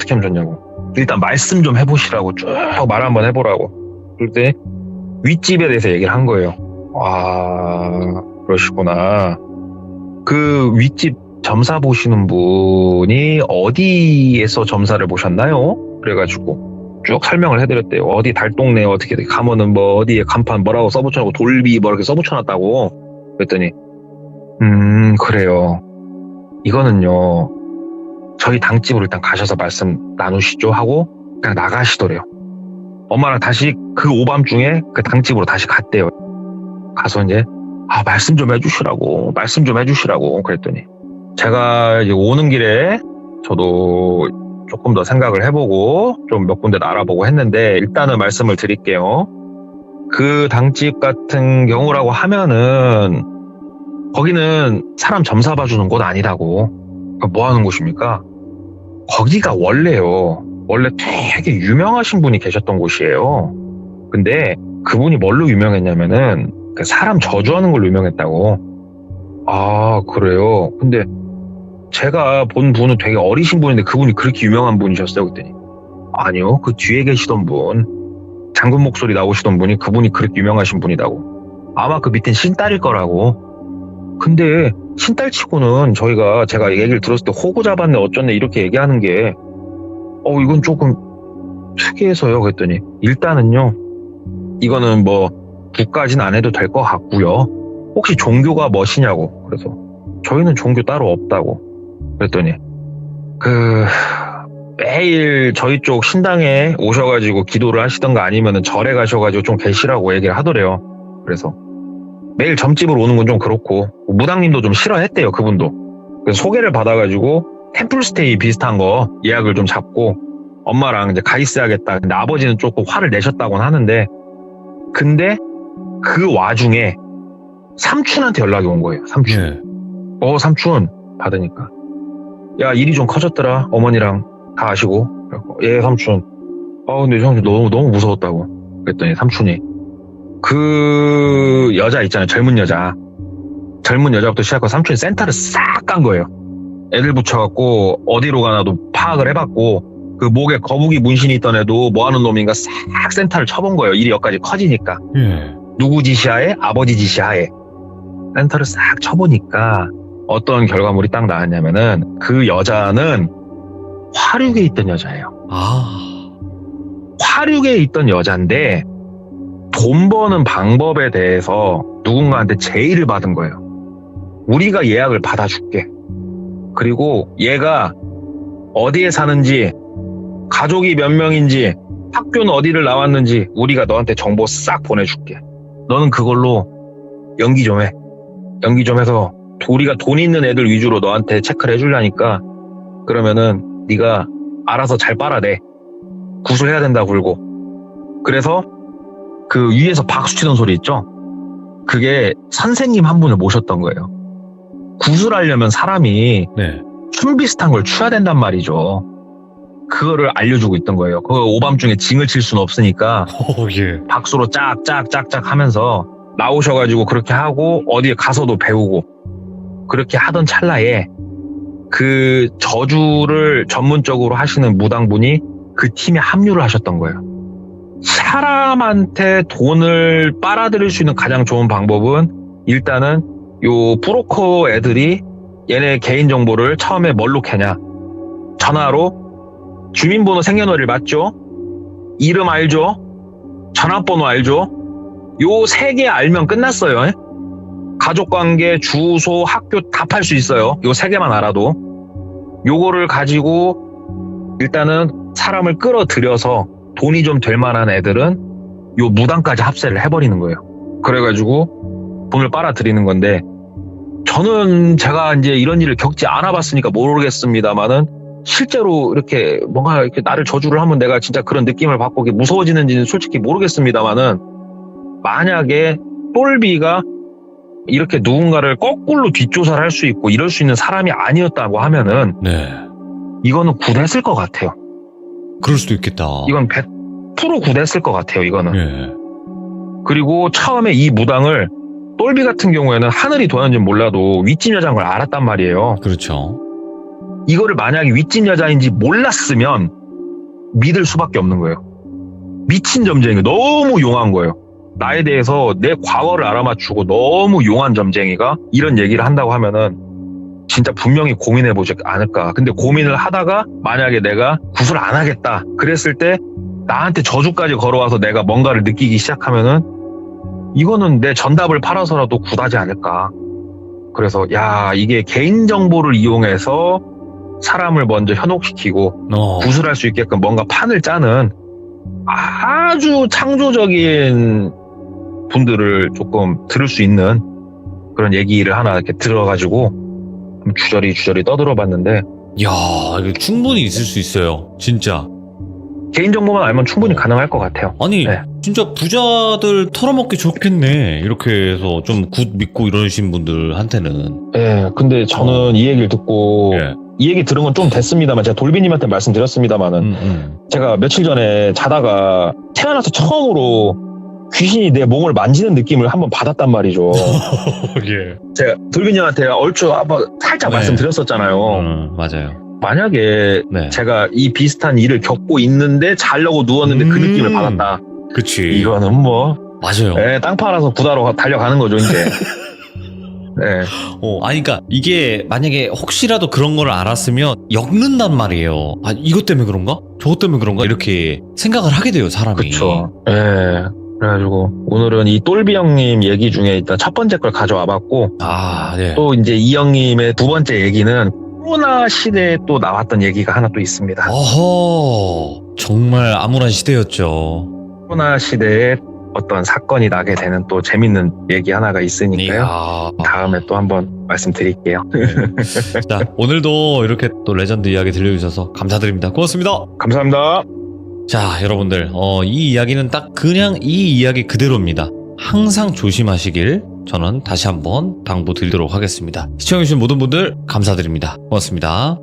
일단 말씀 좀 해보시라고 쭉 말 한번 해보라고. 그럴 때 윗집에 대해서 얘기를 한 거예요. 아, 그러시구나. 그 윗집 점사 보시는 분이 어디에서 점사를 보셨나요? 그래가지고 쭉 설명을 해드렸대요. 어디 달동네 어떻게 가면은 뭐 어디에 간판 뭐라고 써붙여놓고 돌비 뭐 이렇게 써붙여놨다고. 그랬더니 그래요. 이거는요 저희 당집으로 일단 가셔서 말씀 나누시죠 하고 그냥 나가시더래요. 엄마랑 다시 그 오밤중에 그 당집으로 다시 갔대요. 가서 이제 말씀 좀 해주시라고 그랬더니 제가 이제 오는 길에 저도 조금 더 생각을 해보고 좀 몇 군데 알아보고 했는데 일단은 말씀을 드릴게요. 그 당집 같은 경우라고 하면은 거기는 사람 점사 봐주는 곳 아니라고. 그러니까 뭐 하는 곳입니까? 거기가 원래요. 원래 되게 유명하신 분이 계셨던 곳이에요. 근데 그분이 뭘로 유명했냐면은 사람 저주하는 걸로 유명했다고. 아, 그래요? 근데 제가 본 분은 되게 어리신 분인데 그분이 그렇게 유명한 분이셨어요? 그랬더니 아니요, 그 뒤에 계시던 분, 장군 목소리 나오시던 분이 그분이 그렇게 유명하신 분이라고. 아마 그 밑엔 신딸일 거라고. 근데 신딸치고는 제가 얘기를 들었을 때 호구 잡았네 어쩌네 이렇게 얘기하는 게 이건 조금 특이해서요. 그랬더니 일단은요 이거는 뭐 국까지는 안 해도 될 것 같고요. 혹시 종교가 뭐시냐고. 그래서 저희는 종교 따로 없다고. 그랬더니 매일 저희 쪽 신당에 오셔가지고 기도를 하시던가 아니면은 절에 가셔가지고 좀 계시라고 얘기를 하더래요. 그래서 매일 점집으로 오는 건 좀 그렇고 무당님도 좀 싫어했대요. 그분도. 그래서 소개를 받아가지고 템플스테이 비슷한 거 예약을 좀 잡고 엄마랑 이제 가 있어야겠다. 근데 아버지는 조금 화를 내셨다고는 하는데 근데 그 와중에 삼촌한테 연락이 온 거예요. 삼촌. 네. 삼촌 받으니까 야 일이 좀 커졌더라. 어머니랑 다 아시고. 예 삼촌. 근데 형 너무 무서웠다고. 그랬더니 삼촌이 그 여자 있잖아요. 젊은 여자부터 시작해서 삼촌이 센터를 싹 깐 거예요. 애들 붙여갖고 어디로 가나도 파악을 해봤고 그 목에 거북이 문신이 있던 애도 뭐하는 놈인가 싹 센터를 쳐본 거예요. 일이 여기까지 커지니까. 누구 지시하에? 아버지 지시하에 센터를 싹 쳐보니까 어떤 결과물이 딱 나왔냐면은 그 여자는 화륙에 있던 여자예요. 화륙에 있던 여잔데 돈 버는 방법에 대해서 누군가한테 제의를 받은 거예요. 우리가 예약을 받아줄게. 그리고 얘가 어디에 사는지, 가족이 몇 명인지, 학교는 어디를 나왔는지 우리가 너한테 정보 싹 보내줄게. 너는 그걸로 연기 좀 해. 연기 좀 해서 우리가 돈 있는 애들 위주로 너한테 체크를 해주려니까 그러면은 네가 알아서 잘 빨아내. 구슬해야 된다 굴고. 그래서 그 위에서 박수 치던 소리 있죠? 그게 선생님 한 분을 모셨던 거예요. 구슬하려면 사람이 네. 춤 비슷한 걸 춰야 된단 말이죠. 그거를 알려주고 있던 거예요. 그거 오밤중에 징을 칠 수는 없으니까 예. 박수로 짝짝짝짝 하면서 나오셔가지고 그렇게 하고 어디에 가서도 배우고 그렇게 하던 찰나에 그 저주를 전문적으로 하시는 무당분이 그 팀에 합류를 하셨던 거예요. 사람한테 돈을 빨아들일 수 있는 가장 좋은 방법은 일단은 요 브로커 애들이 얘네 개인정보를 처음에 뭘로 캐냐. 전화로 주민번호 생년월일 맞죠? 이름 알죠? 전화번호 알죠? 요 3개 알면 끝났어요. 가족관계, 주소, 학교 다 팔 수 있어요. 요 3개만 알아도. 요거를 가지고 일단은 사람을 끌어들여서 돈이 좀 될 만한 애들은 요 무당까지 합세를 해버리는 거예요. 그래가지고 돈을 빨아들이는 건데 저는 제가 이제 이런 일을 겪지 않아봤으니까 모르겠습니다만은 실제로 이렇게 뭔가 이렇게 나를 저주를 하면 내가 진짜 그런 느낌을 받고 무서워지는지는 솔직히 모르겠습니다만은 만약에 똘비가 이렇게 누군가를 거꾸로 뒷조사를 할 수 있고 이럴 수 있는 사람이 아니었다고 하면은 네. 이거는 굿했을 것 같아요. 그럴 수도 있겠다. 이건 100% 굿했을 것 같아요. 이거는. 예. 그리고 처음에 이 무당을 똘비 같은 경우에는 하늘이 도왔는지 몰라도 윗집 여자인 걸 알았단 말이에요. 그렇죠. 이거를 만약에 윗집 여자인지 몰랐으면 믿을 수밖에 없는 거예요. 미친 점쟁이 너무 용한 거예요. 나에 대해서 내 과거를 알아맞추고 너무 용한 점쟁이가 이런 얘기를 한다고 하면은 진짜 분명히 고민해보지 않을까. 근데 고민을 하다가 만약에 내가 구슬 안 하겠다 그랬을 때 나한테 저주까지 걸어와서 내가 뭔가를 느끼기 시작하면은 이거는 내 전답을 팔아서라도 굿하지 않을까. 그래서 야 이게 개인정보를 이용해서 사람을 먼저 현혹시키고 구슬할 수 있게끔 뭔가 판을 짜는 아주 창조적인 분들을 조금 들을 수 있는 그런 얘기를 하나 이렇게 들어가지고 주저리 떠들어봤는데 야, 이거 충분히 있을 수 있어요. 진짜. 개인정보만 알면 충분히 가능할 것 같아요. 아니, 네. 진짜 부자들 털어먹기 좋겠네. 이렇게 해서 좀 굿 믿고 이러신 분들한테는. 예, 근데 저는 이 얘기를 듣고 예. 이 얘기 들은 건 좀 됐습니다만 제가 돌비님한테 말씀드렸습니다만은 제가 며칠 전에 자다가 태어나서 처음으로 귀신이 내 몸을 만지는 느낌을 한번 받았단 말이죠. 예. 제가 돌비님한테 얼추 한번 살짝 네. 말씀드렸었잖아요. 맞아요. 만약에 네. 제가 이 비슷한 일을 겪고 있는데 자려고 누웠는데 그 느낌을 받았다. 그치. 이거는 뭐 맞아요. 땅 팔아서 구다로 달려가는 거죠 이제. 네. 아니, 그니까, 이게, 만약에 혹시라도 그런 걸 알았으면, 엮는단 말이에요. 아, 이것 때문에 그런가? 저것 때문에 그런가? 이렇게 생각을 하게 돼요, 사람이. 그쵸. 예. 그래가지고, 오늘은 이 똘비 형님 얘기 중에 일단 첫 번째 걸 가져와 봤고, 아, 네. 또 이제 이 형님의 두 번째 얘기는 코로나 시대에 또 나왔던 얘기가 하나 또 있습니다. 어허, 정말 암울한 시대였죠. 코로나 시대에 어떤 사건이 나게 되는 또 재밌는 얘기 하나가 있으니까요. 이야. 다음에 또 한번 말씀드릴게요. 자, 오늘도 이렇게 또 레전드 이야기 들려주셔서 감사드립니다. 고맙습니다. 감사합니다. 자, 여러분들, 이 이야기는 딱 그냥 이 이야기 그대로입니다. 항상 조심하시길 저는 다시 한번 당부드리도록 하겠습니다. 시청해주신 모든 분들 감사드립니다. 고맙습니다.